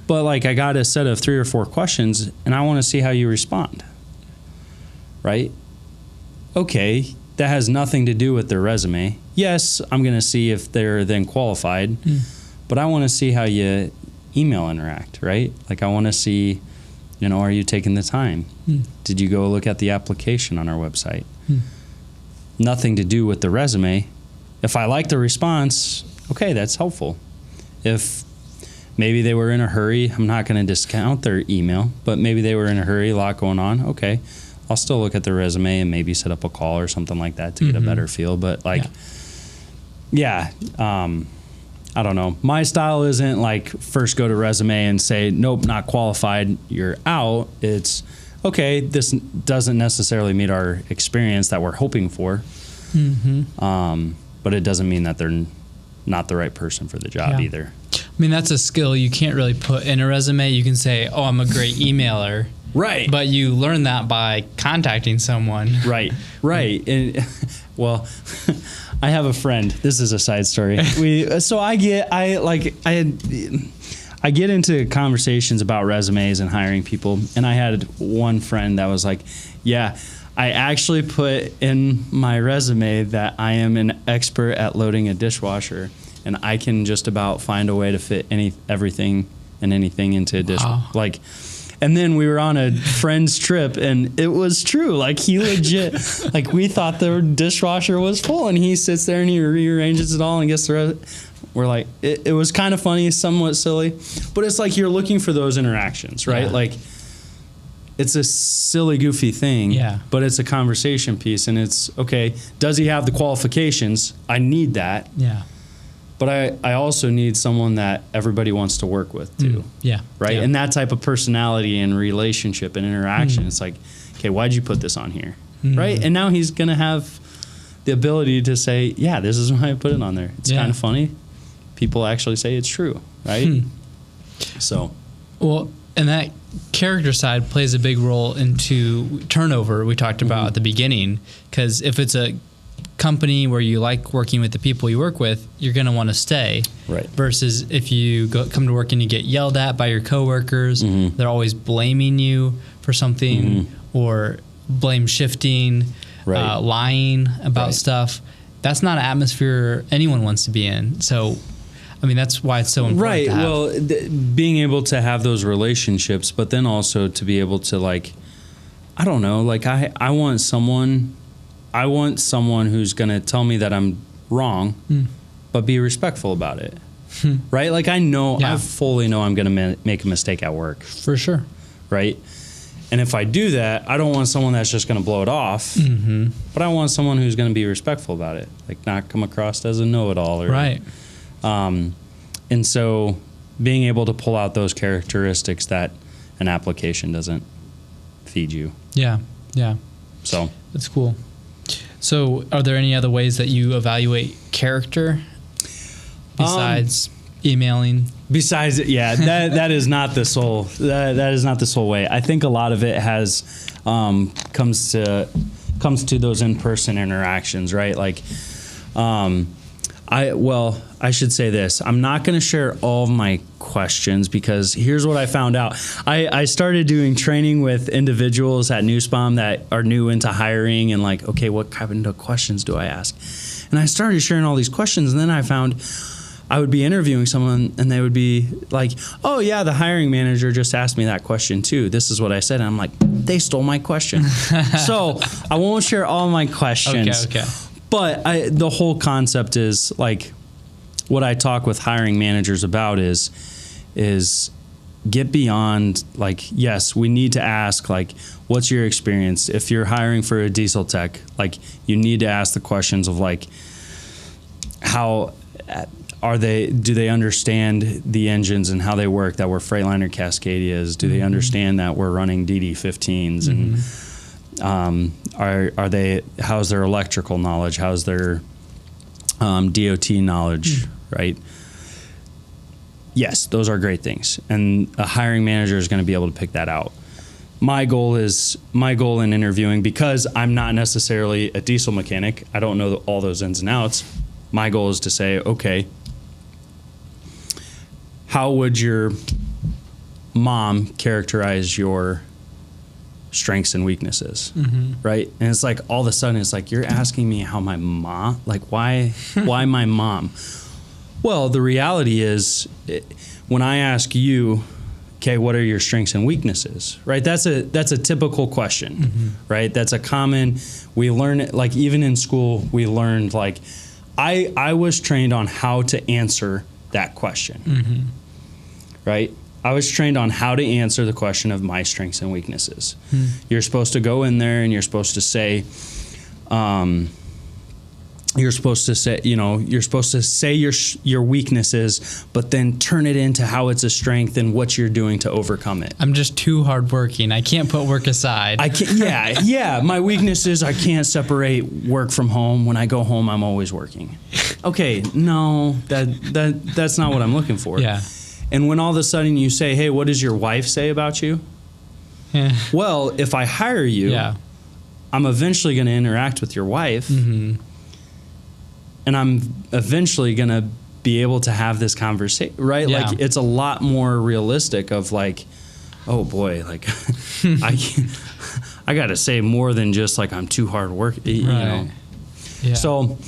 But like, I got a set of 3 or 4 questions, and I want to see how you respond. Right? Okay, that has nothing to do with their resume. Yes, I'm going to see if they're then qualified, but I want to see how you email interact, right? Like, I want to see, are you taking the time? Did you go look at the application on our website? Nothing to do with the resume. If I like the response, okay, that's helpful. If maybe they were in a hurry, I'm not going to discount their email, but maybe they were in a hurry, a lot going on. Okay, I'll still look at their resume and maybe set up a call or something like that to get a better feel. But like, I don't know. My style isn't like first go to resume and say, nope, not qualified, you're out. It's, okay, this doesn't necessarily meet our experience that we're hoping for. But it doesn't mean that they're not the right person for the job either. I mean, that's a skill you can't really put in a resume. You can say, oh, I'm a great emailer. Right. But you learn that by contacting someone. Right. And, well, I have a friend. This is a side story. I get into conversations about resumes and hiring people, and I had one friend that was like, yeah, I actually put in my resume that I am an expert at loading a dishwasher, and I can just about find a way to fit everything and anything into a dish. Wow. Like, and then we were on a friend's trip, and it was true. Like, he legit, like, we thought the dishwasher was full, and he sits there and he rearranges it all and gets the rest. we're like, it was kind of funny, somewhat silly, but it's like you're looking for those interactions, right? Yeah. Like, it's a silly, goofy thing, but it's a conversation piece, and it's, okay, does he have the qualifications? I need that. Yeah. But I also need someone that everybody wants to work with too. Yeah. Right? Yeah. And that type of personality and relationship and interaction, it's like, okay, why'd you put this on here? Right? And now he's going to have the ability to say, yeah, this is why I put it on there. It's kind of funny. People actually say it's true, right? So. Well, and that character side plays a big role into turnover we talked about at the beginning, because if it's a company where you like working with the people you work with, you're going to want to stay. Right. Versus if you come to work and you get yelled at by your coworkers, they're always blaming you for something or blame shifting, lying about stuff. That's not an atmosphere anyone wants to be in. So, I mean, that's why it's so important. Right. To have. Well, being able to have those relationships, but then also to be able to, like, I don't know, like I want someone who's going to tell me that I'm wrong, but be respectful about it. Right? Like, I fully know I'm going to make a mistake at work. For sure. Right? And if I do that, I don't want someone that's just going to blow it off, but I want someone who's going to be respectful about it, like not come across as a know-it-all. Right. And so being able to pull out those characteristics that an application doesn't feed you. Yeah. Yeah. So that's cool. So are there any other ways that you evaluate character besides emailing? Besides, that is not the sole. That is not the sole way. I think a lot of it has comes to those in-person interactions, right? Like, I should say this. I'm not going to share all of my questions, because here's what I found out. I started doing training with individuals at Nussbaum that are new into hiring, and like, okay, what kind of questions do I ask? And I started sharing all these questions, and then I found I would be interviewing someone and they would be like, oh yeah, the hiring manager just asked me that question too. This is what I said. And I'm like, they stole my question. So I won't share all my questions. Okay. But the whole concept is, like, what I talk with hiring managers about is get beyond, like, yes, we need to ask, like, what's your experience? If you're hiring for a diesel tech, like, you need to ask the questions of, like, how do they understand the engines and how they work, that we're Freightliner Cascadias? Do they understand that we're running DD15s? And how's their electrical knowledge? How's their DOT knowledge, right? Yes, those are great things. And a hiring manager is going to be able to pick that out. My goal in interviewing, because I'm not necessarily a diesel mechanic, I don't know all those ins and outs. My goal is to say, okay, how would your mom characterize your strengths and weaknesses, right? And it's like, all of a sudden, it's like, you're asking me how my mom, like, why my mom? Well, the reality is, when I ask you, okay, what are your strengths and weaknesses, right? That's a typical question, right? That's a common, we learn it, like, even in school, we learned, like, I was trained on how to answer that question, right? I was trained on how to answer the question of my strengths and weaknesses. You're supposed to go in there and you're supposed to say, your weaknesses, but then turn it into how it's a strength and what you're doing to overcome it. I'm just too hardworking. I can't put work aside. I can't. Yeah. My weakness is I can't separate work from home. When I go home, I'm always working. Okay, no, that's not what I'm looking for. Yeah. And when all of a sudden you say, hey, what does your wife say about you? Yeah. Well, if I hire you, I'm eventually going to interact with your wife, and I'm eventually going to be able to have this conversation, right? Yeah. Like, it's a lot more realistic of, like, oh boy, like, I got to say more than just, like, I'm too hard work, you know? Yeah. So,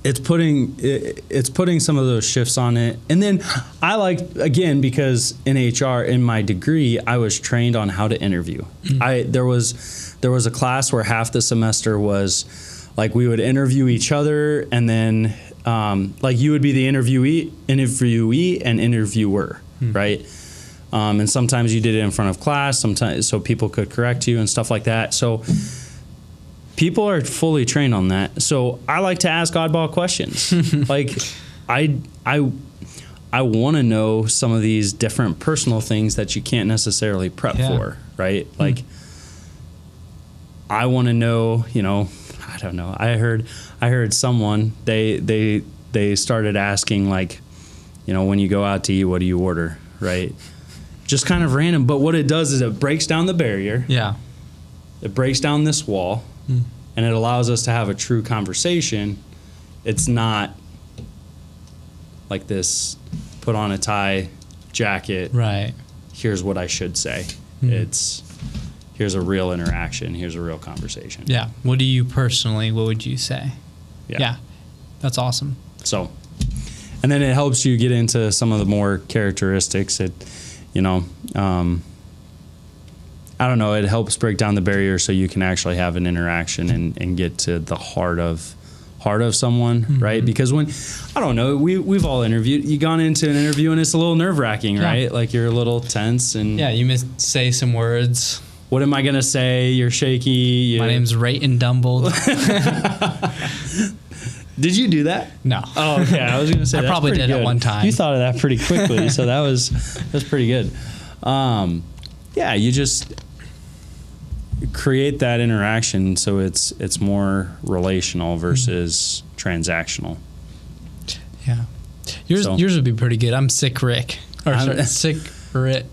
it's putting some of those shifts on it. And then I like, again, because in HR, in my degree, I was trained on how to interview. There was a class where half the semester was like, we would interview each other, and then like you would be the interviewee and interviewer, right? And sometimes you did it in front of class, sometimes so people could correct you and stuff like that. So people are fully trained on that. So I like to ask oddball questions. Like I want to know some of these different personal things that you can't necessarily prep for, right? Like I want to know, I don't know. I heard someone they started asking, like, when you go out to eat, what do you order, right? Just kind of random, but what it does is it breaks down the barrier. Yeah. It breaks down this wall, and it allows us to have a true conversation. It's not like this put on a tie, jacket. Right. Here's what I should say. It's here's a real interaction. Here's a real conversation. Yeah. What would you say? Yeah. That's awesome. So, and then it helps you get into some of the more characteristics. I don't know, it helps break down the barrier so you can actually have an interaction and get to the heart of someone, right? Because I don't know, we've all interviewed, you've gone into an interview and it's a little nerve-wracking, right? Like you're a little tense and... Yeah, you say some words. What am I going to say? You're shaky. My name's Rayton Dumbled. Did you do that? No. Oh, okay. I was going to say I probably did good. at one time. You thought of that pretty quickly, so that's pretty good. Yeah, you just create that interaction so it's more relational versus transactional. Yeah. Yours would be pretty good. I'm Sick Rick. Sick Rimmed.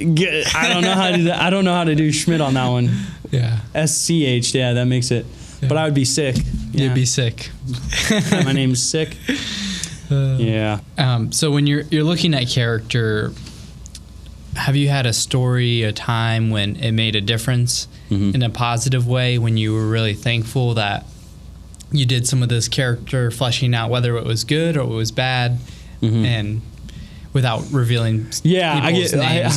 I don't know how to do that. I don't know how to do Schmidt on that one. Yeah. SCH, yeah, that makes it. Yeah. But I would be sick. Yeah. You'd be sick. My name's Sick. Yeah. So when you're looking at character, have you had a story, a time when it made a difference in a positive way, when you were really thankful that you did some of this character fleshing out, whether it was good or it was bad, and without revealing people's names?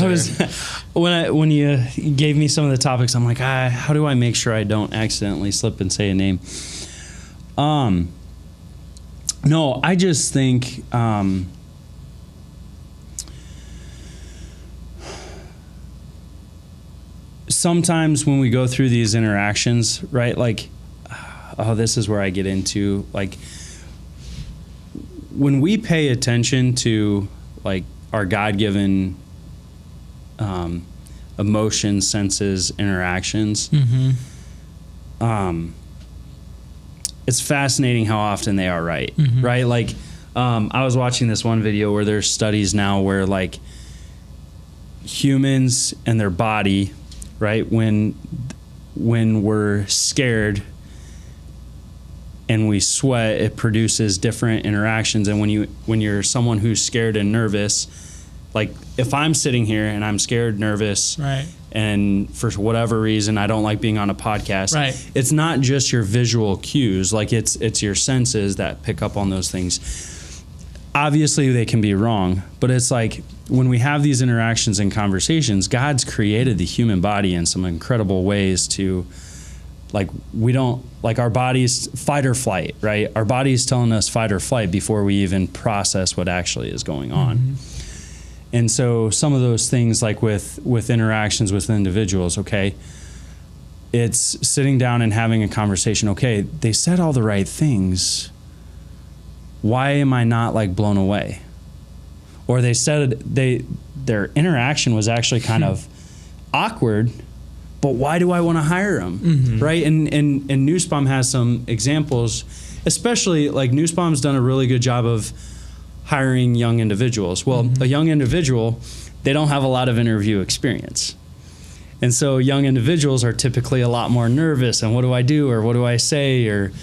When you gave me some of the topics, I'm like, how do I make sure I don't accidentally slip and say a name? No, I just think sometimes when we go through these interactions, right, like, this is where I get into, like, when we pay attention to, like, our God-given emotions, senses, interactions, it's fascinating how often they are right, right? Like, I was watching this one video where there's studies now where, like, humans and their body, right, when we're scared and we sweat, it produces different interactions. And when you're someone who's scared and nervous, like if I'm sitting here and I'm scared, nervous, right, and for whatever reason I don't like being on a podcast, right, it's not just your visual cues, like it's your senses that pick up on those things. Obviously they can be wrong, but it's like when we have these interactions and conversations, God's created the human body in some incredible ways to, like, we don't, like, our body's fight or flight, right? Our body's telling us fight or flight before we even process what actually is going on. And so some of those things, like with interactions with individuals, okay, it's sitting down and having a conversation. Okay, they said all the right things. Why am I not, like, blown away? Or they said their interaction was actually kind of awkward, but why do I want to hire them, right? And Nussbaum has some examples, especially, like, Nussbaum's done a really good job of hiring young individuals. Well, a young individual, they don't have a lot of interview experience. And so young individuals are typically a lot more nervous, and what do I do, or what do I say, or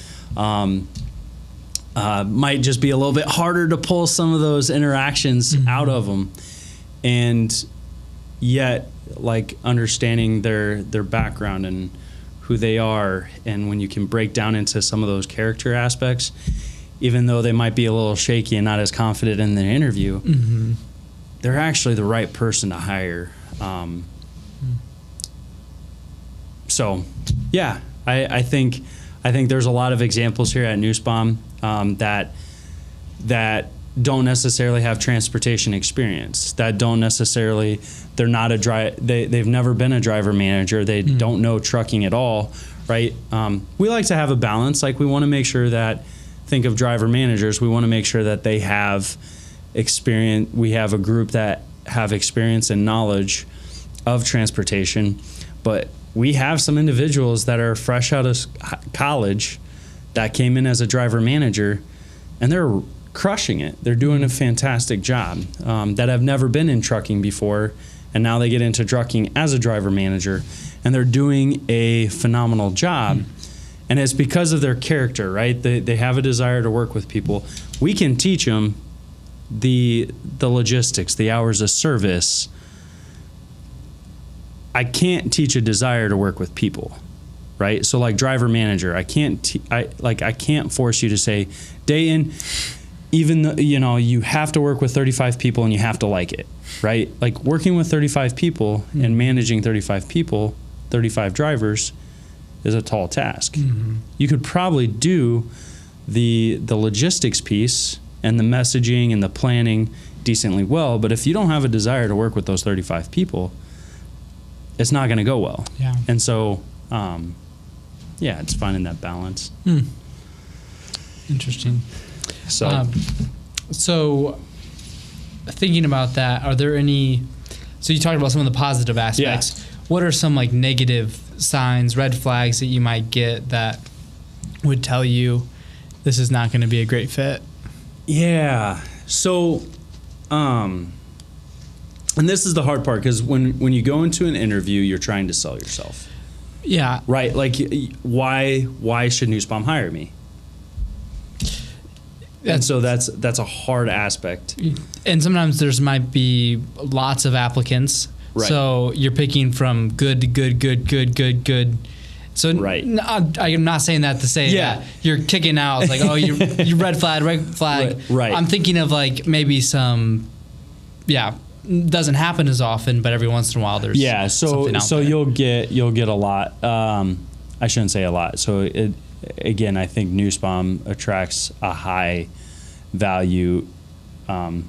might just be a little bit harder to pull some of those interactions out of them. And yet, like, understanding their background and who they are, and when you can break down into some of those character aspects, even though they might be a little shaky and not as confident in the interview, they're actually the right person to hire. So, yeah, I think I think there's a lot of examples here at Nussbaum that don't necessarily have transportation experience, that don't necessarily, they're not they've never been a driver manager, they don't know trucking at all, right? We like to have a balance. Like, we want to make sure that, think of driver managers, we want to make sure that they have experience. We have a group that have experience and knowledge of transportation, but we have some individuals that are fresh out of college that came in as a driver manager, and they're crushing it. They're doing a fantastic job, that have never been in trucking before, and now they get into trucking as a driver manager, and they're doing a phenomenal job. And it's because of their character, right? They have a desire to work with people. We can teach them the logistics, the hours of service. I can't teach a desire to work with people, right? So like driver manager, I can't force you to say, Dayton, even though, you have to work with 35 people and you have to like it, right? Like, working with 35 people and managing 35 people, 35 drivers, is a tall task. You could probably do the logistics piece and the messaging and the planning decently well, but if you don't have a desire to work with those 35 people, it's not going to go well. Yeah. And so, it's finding that balance. Interesting. So, thinking about that, are there any, so you talked about some of the positive aspects. Yeah. What are some like negative signs, red flags that you might get that would tell you this is not going to be a great fit? Yeah. So, and this is the hard part, because when you go into an interview, you're trying to sell yourself. Yeah. Right. Like, why should Nussbaum hire me? And so that's a hard aspect. And sometimes there's might be lots of applicants. Right. So you're picking from good to good. So right. I'm not saying that to say that you're kicking out. It's like, oh, you red flag. Right. I'm thinking of like maybe some, doesn't happen as often, but every once in a while there's something out there. you'll get a lot. I shouldn't say a lot. So again, I think Nussbaum attracts a high value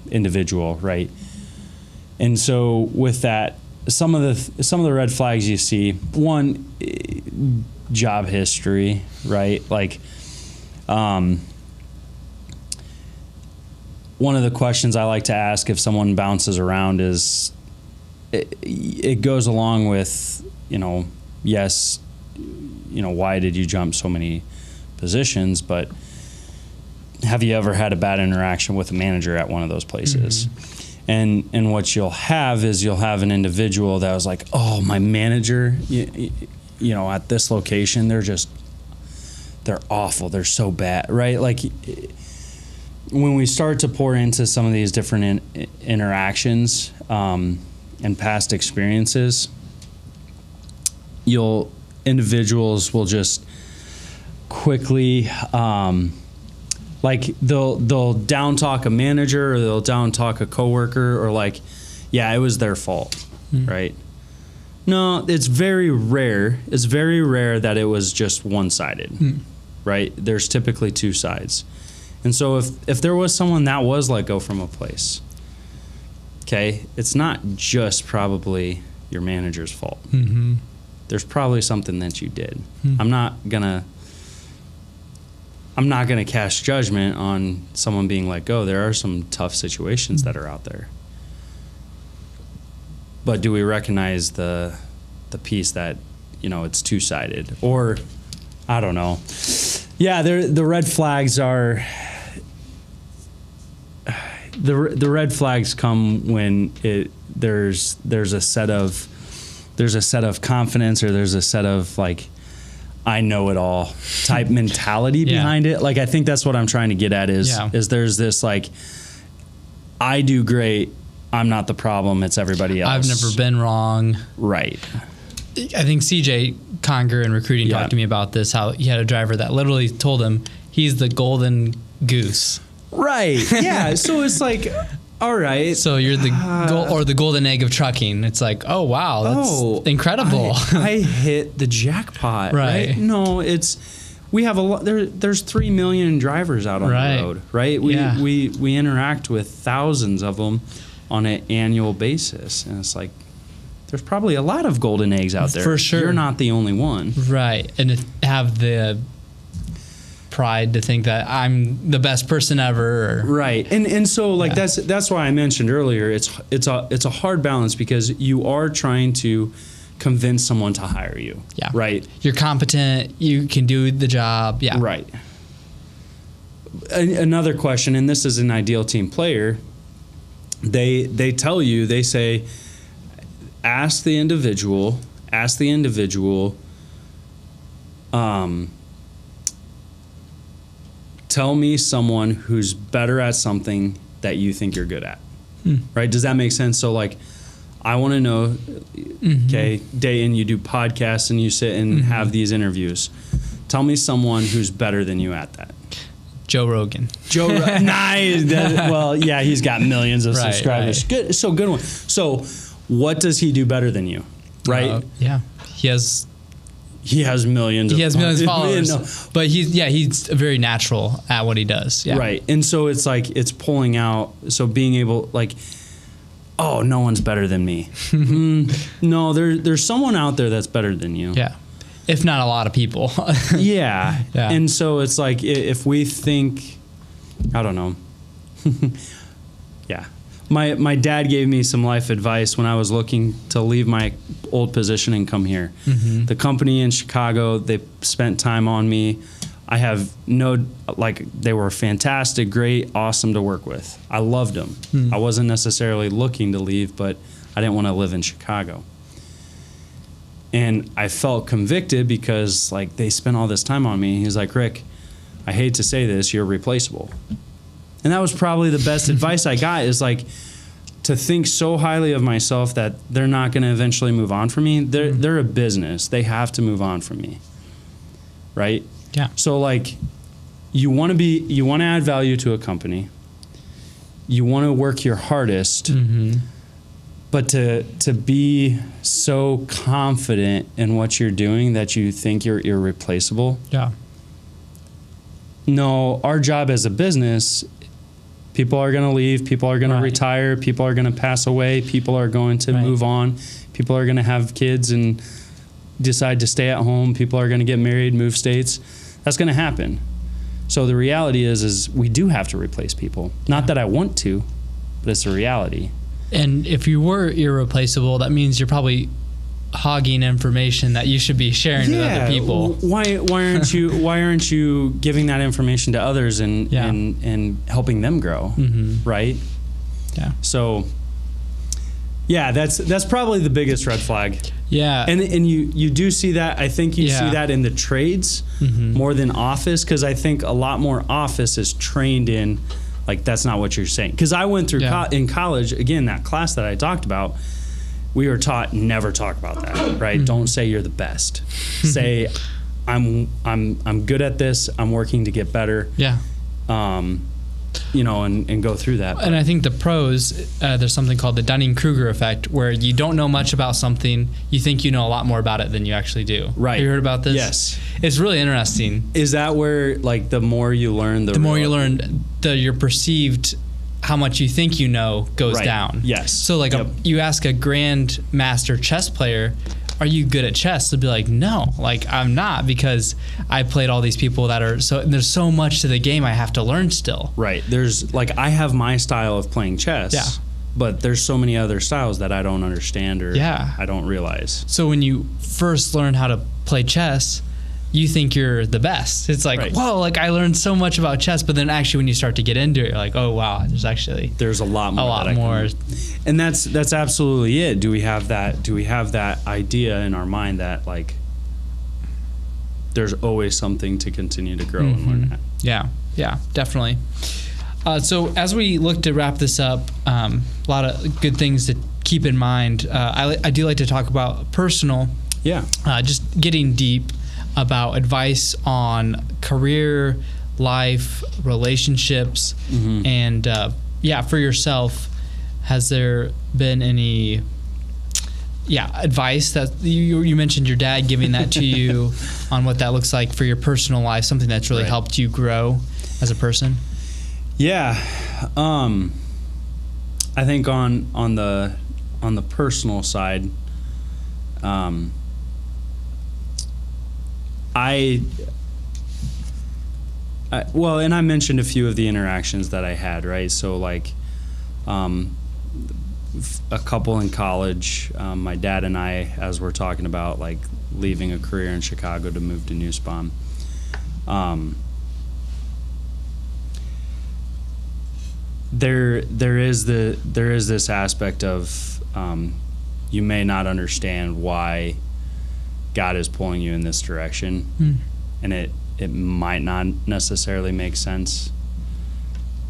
individual, right? And so with that, some of the red flags you see, one, job history, right? Like, one of the questions I like to ask if someone bounces around is, it goes along with, yes, why did you jump so many positions, but have you ever had a bad interaction with a manager at one of those places? And what you'll have is an individual that was like, oh, my manager, at this location, they're awful. They're so bad, right? Like, when we start to pour into some of these different interactions and past experiences, individuals will just quickly, like, they'll down talk a manager, or they'll down talk a coworker, or like, it was their fault, right? No, it's very rare. It's very rare that it was just one-sided, right? There's typically two sides. And so if there was someone that was let go from a place, okay, it's not just probably your manager's fault. There's probably something that you did. I'm not gonna cast judgment on someone being let go. There are some tough situations that are out there. But do we recognize the piece that, it's two-sided? Or, I don't know. Yeah, the red flags are, the red flags come when there's a set of confidence, or there's a set of like, I know it all type mentality behind it. Like, I think that's what I'm trying to get at is there's this like, I do great, I'm not the problem, it's everybody else. I've never been wrong. Right. I think CJ Conger in recruiting talked to me about this, how he had a driver that literally told him he's the golden goose. Right. Yeah. So it's like, all right. So you're the golden egg of trucking. It's like, oh wow, that's incredible. I hit the jackpot. Right. No, we have a lot. There's 3 million drivers out on the road, right? We interact with thousands of them on an annual basis, and it's like there's probably a lot of golden eggs out there. For sure, you're not the only one, right? And to have the pride to think that I'm the best person ever, right? And so like that's why I mentioned earlier. It's a hard balance because you are trying to convince someone to hire you. Yeah. Right. You're competent. You can do the job. Yeah. Right. Another question, and this is an ideal team player. They tell you, they say, ask the individual, tell me someone who's better at something that you think you're good at. Right? Does that make sense? So like, I want to know, okay, day in, you do podcasts and you sit and have these interviews. Tell me someone who's better than you at that. Joe Rogan. Nice. Well, yeah, he's got millions of subscribers. Right. Good. So good one. So what does he do better than you? Right? Yeah. He has millions. He has millions of followers. No. But he's very natural at what he does. Yeah. Right. And so it's like, it's pulling out. So being able, like, oh, no one's better than me. No, there's someone out there that's better than you. Yeah. If not a lot of people. Yeah. And so it's like, if we think, I don't know. Yeah. My dad gave me some life advice when I was looking to leave my old position and come here. The company in Chicago, they spent time on me. I have they were fantastic, great, awesome to work with. I loved them. I wasn't necessarily looking to leave, but I didn't want to live in Chicago. And I felt convicted because like they spent all this time on me. He's like, Rick, I hate to say this, you're replaceable. And that was probably the best advice I got, is like to think so highly of myself that they're not going to eventually move on from me. They're a business. They have to move on from me. Right? Yeah. So like you want to add value to a company. You want to work your hardest. But to be so confident in what you're doing that you think you're irreplaceable. Yeah. No, our job as a business, people are going to leave, people are going to retire, people are going to pass away, people are going to move on, people are going to have kids and decide to stay at home, people are going to get married, move states. That's going to happen. So the reality is we do have to replace people. Not that I want to, but it's a reality. And if you were irreplaceable, that means you're probably hogging information that you should be sharing with other people. Why aren't you giving that information to others and helping them grow? Right? Yeah. So that's probably the biggest red flag. Yeah. And you do see that. I think you see that in the trades more than office, because I think a lot more office is trained in, like, that's not what you're saying. Because I went through in college, again, that class that I talked about, we were taught never talk about that, right? Don't say you're the best. Say I'm good at this. I'm working to get better. Yeah. And go through that. And I think the pros, there's something called the Dunning-Kruger effect, where you don't know much about something, you think you know a lot more about it than you actually do. Right. Have you heard about this? Yes. It's really interesting. Is that where, like, the more you learn, your perceived how much you think you know goes down. Yes. So like you ask a grandmaster chess player, are you good at chess? They'll be like, no, like I'm not, because I played all these people that are there's so much to the game I have to learn still. Right. There's like, I have my style of playing chess. Yeah. But there's so many other styles that I don't understand or I don't realize. So when you first learn how to play chess, you think you're the best. It's like, whoa, like I learned so much about chess, but then actually when you start to get into it, you're like, oh wow, there's a lot more. And that's absolutely it. Do we have that idea in our mind that like there's always something to continue to grow and learn at? Yeah, definitely. So as we look to wrap this up, a lot of good things to keep in mind. I do like to talk about personal. Yeah. Just getting deep about advice on career, life, relationships, and for yourself, has there been any advice that you mentioned your dad giving that to you on what that looks like for your personal life, something that's really helped you grow as a person? Yeah. I think on the personal side, and I mentioned a few of the interactions that I had, right? So like, a couple in college, my dad and I, as we're talking about like leaving a career in Chicago to move to Nussbaum, there is this aspect of you may not understand why God is pulling you in this direction, and it might not necessarily make sense.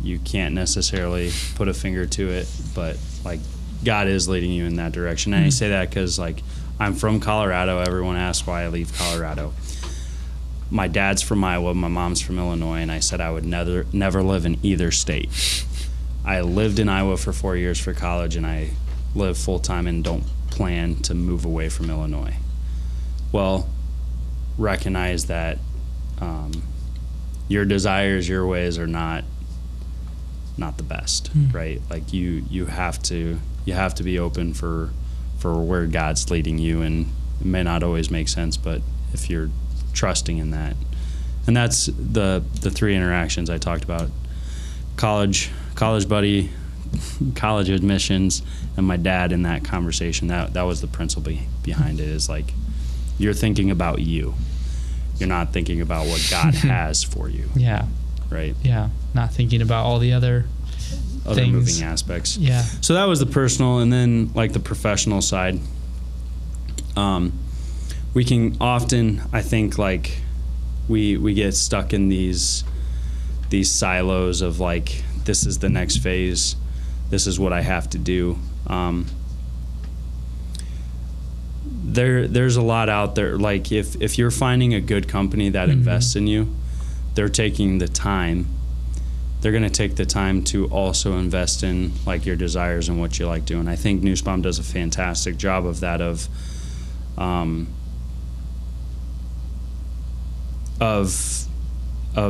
You can't necessarily put a finger to it, but like God is leading you in that direction. And I say that because like I'm from Colorado. Everyone asks why I leave Colorado. My dad's from Iowa, my mom's from Illinois, and I said I would never live in either state. I lived in Iowa for 4 years for college, and I live full-time and don't plan to move away from Illinois. Well, recognize that your desires, your ways are not the best, right? Like you have to be open for where God's leading you, and it may not always make sense, but if you're trusting in that. And that's the three interactions I talked about: college buddy, college admissions, and my dad in that conversation. That was the principle behind it, is like you're thinking about you. You're not thinking about what God has for you. Yeah. Right. Yeah. Not thinking about all the other things. Moving aspects. Yeah. So that was the personal, and then like the professional side. We can often, I think, like we get stuck in these silos of like, this is the next phase, this is what I have to do. There's a lot out there. Like if you're finding a good company that invests in you, they're taking the time. They're going to take the time to also invest in like your desires and what you like doing. I think Nussbaum does a fantastic job of that, of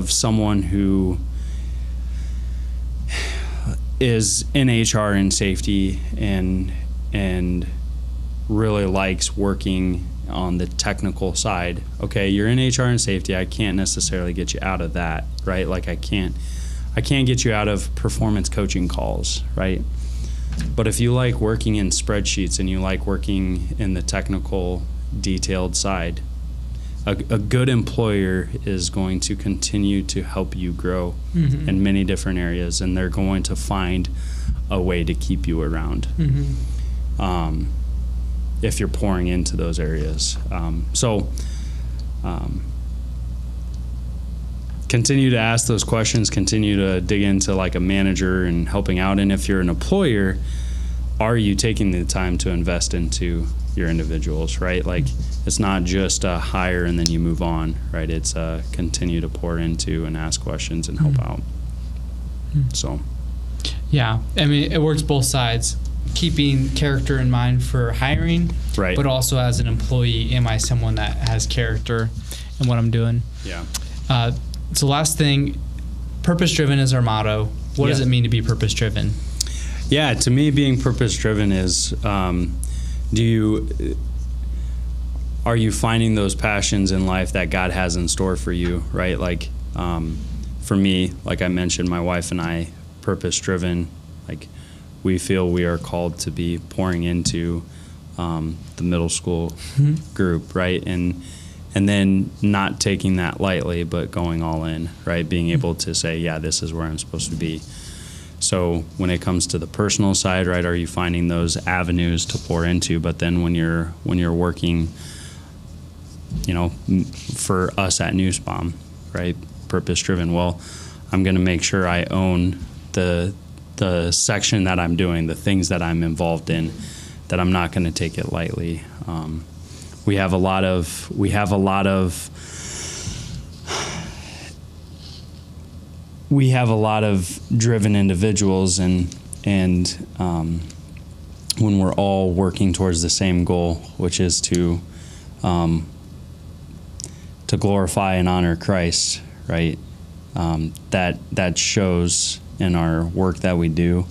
someone who is in HR and safety and really likes working on the technical side. Okay, you're in HR and safety. I can't necessarily get you out of that, right? Like I can't get you out of performance coaching calls, right? But if you like working in spreadsheets and you like working in the technical, detailed side, a good employer is going to continue to help you grow in many different areas, and they're going to find a way to keep you around if you're pouring into those areas. Continue to ask those questions, continue to dig into like a manager and helping out. And if you're an employer, are you taking the time to invest into your individuals, right? Like it's not just a hire and then you move on, right? It's continue to pour into and ask questions and help out. So, yeah, I mean, it works both sides. Keeping character in mind for hiring, right? But also as an employee, am I someone that has character in what I'm doing? Yeah. So last thing, purpose-driven is our motto. What does it mean to be purpose-driven? Yeah, to me, being purpose-driven is, are you finding those passions in life that God has in store for you, right? Like, for me, like I mentioned, my wife and I, purpose-driven, like we feel we are called to be pouring into the middle school group, right? And then not taking that lightly, but going all in, right? Being able to say, yeah, this is where I'm supposed to be. So when it comes to the personal side, right, are you finding those avenues to pour into? But then when you're working, you know, for us at Nussbaum, right, purpose-driven, well, I'm going to make sure I own the section that I'm doing, the things that I'm involved in, that I'm not going to take it lightly. We have a lot of driven individuals, and when we're all working towards the same goal, which is to glorify and honor Christ, right? That shows in our work that we do,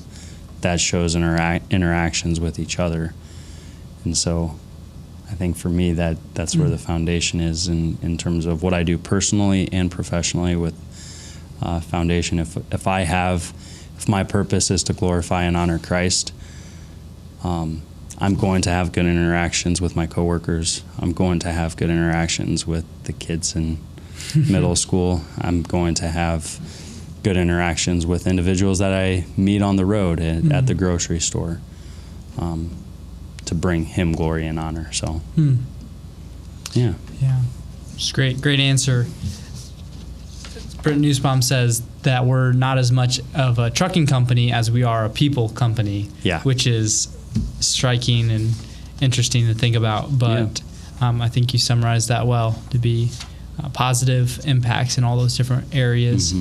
that shows in our interactions with each other. And so I think for me that's where the foundation is in terms of what I do personally and professionally with foundation. If my purpose is to glorify and honor Christ, I'm going to have good interactions with my coworkers. I'm going to have good interactions with the kids in middle school. I'm going to have good interactions with individuals that I meet on the road at the grocery store, to bring Him glory and honor. So, yeah. It's great answer. Brent Nussbaum says that we're not as much of a trucking company as we are a people company, which is striking and interesting to think about. But I think you summarized that well, to be positive impacts in all those different areas.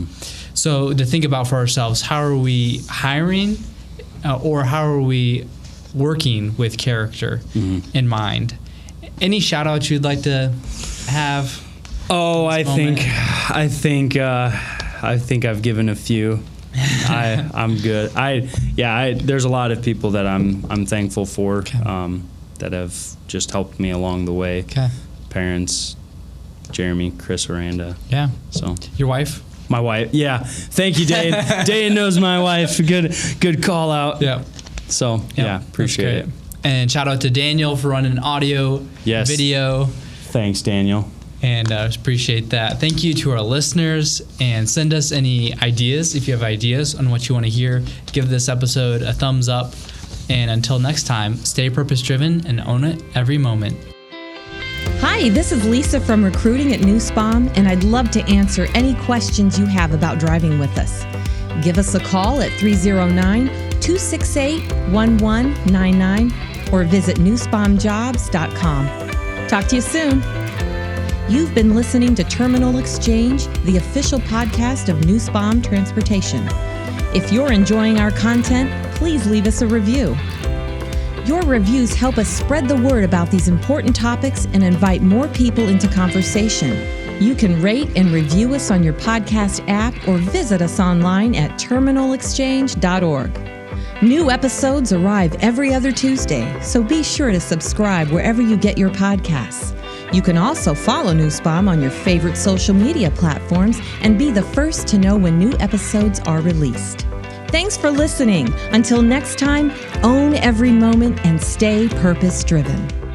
So to think about for ourselves, how are we hiring or how are we working with character in mind? Any shout outs you'd like to have? I think I've given a few. I'm good. There's a lot of people that I'm thankful for, that have just helped me along the way. Parents, Jeremy, Chris, Aranda. So your wife? My wife. Thank you, Dane. Dane knows my wife. Good call out. So appreciate it. And shout out to Daniel for running audio, video. Thanks, Daniel. And appreciate that. Thank you to our listeners, and send us any ideas. If you have ideas on what you want to hear, give this episode a thumbs up. And until next time, stay purpose-driven and own it every moment. Hi, this is Lisa from Recruiting at Nussbaum, and I'd love to answer any questions you have about driving with us. Give us a call at 309-268-1199 or visit nussbaumjobs.com. Talk to you soon. You've been listening to Terminal Exchange, the official podcast of Nussbaum Transportation. If you're enjoying our content, please leave us a review. Your reviews help us spread the word about these important topics and invite more people into conversation. You can rate and review us on your podcast app or visit us online at terminalexchange.org. New episodes arrive every other Tuesday, so be sure to subscribe wherever you get your podcasts. You can also follow Nussbaum on your favorite social media platforms and be the first to know when new episodes are released. Thanks for listening. Until next time, own every moment and stay purpose-driven.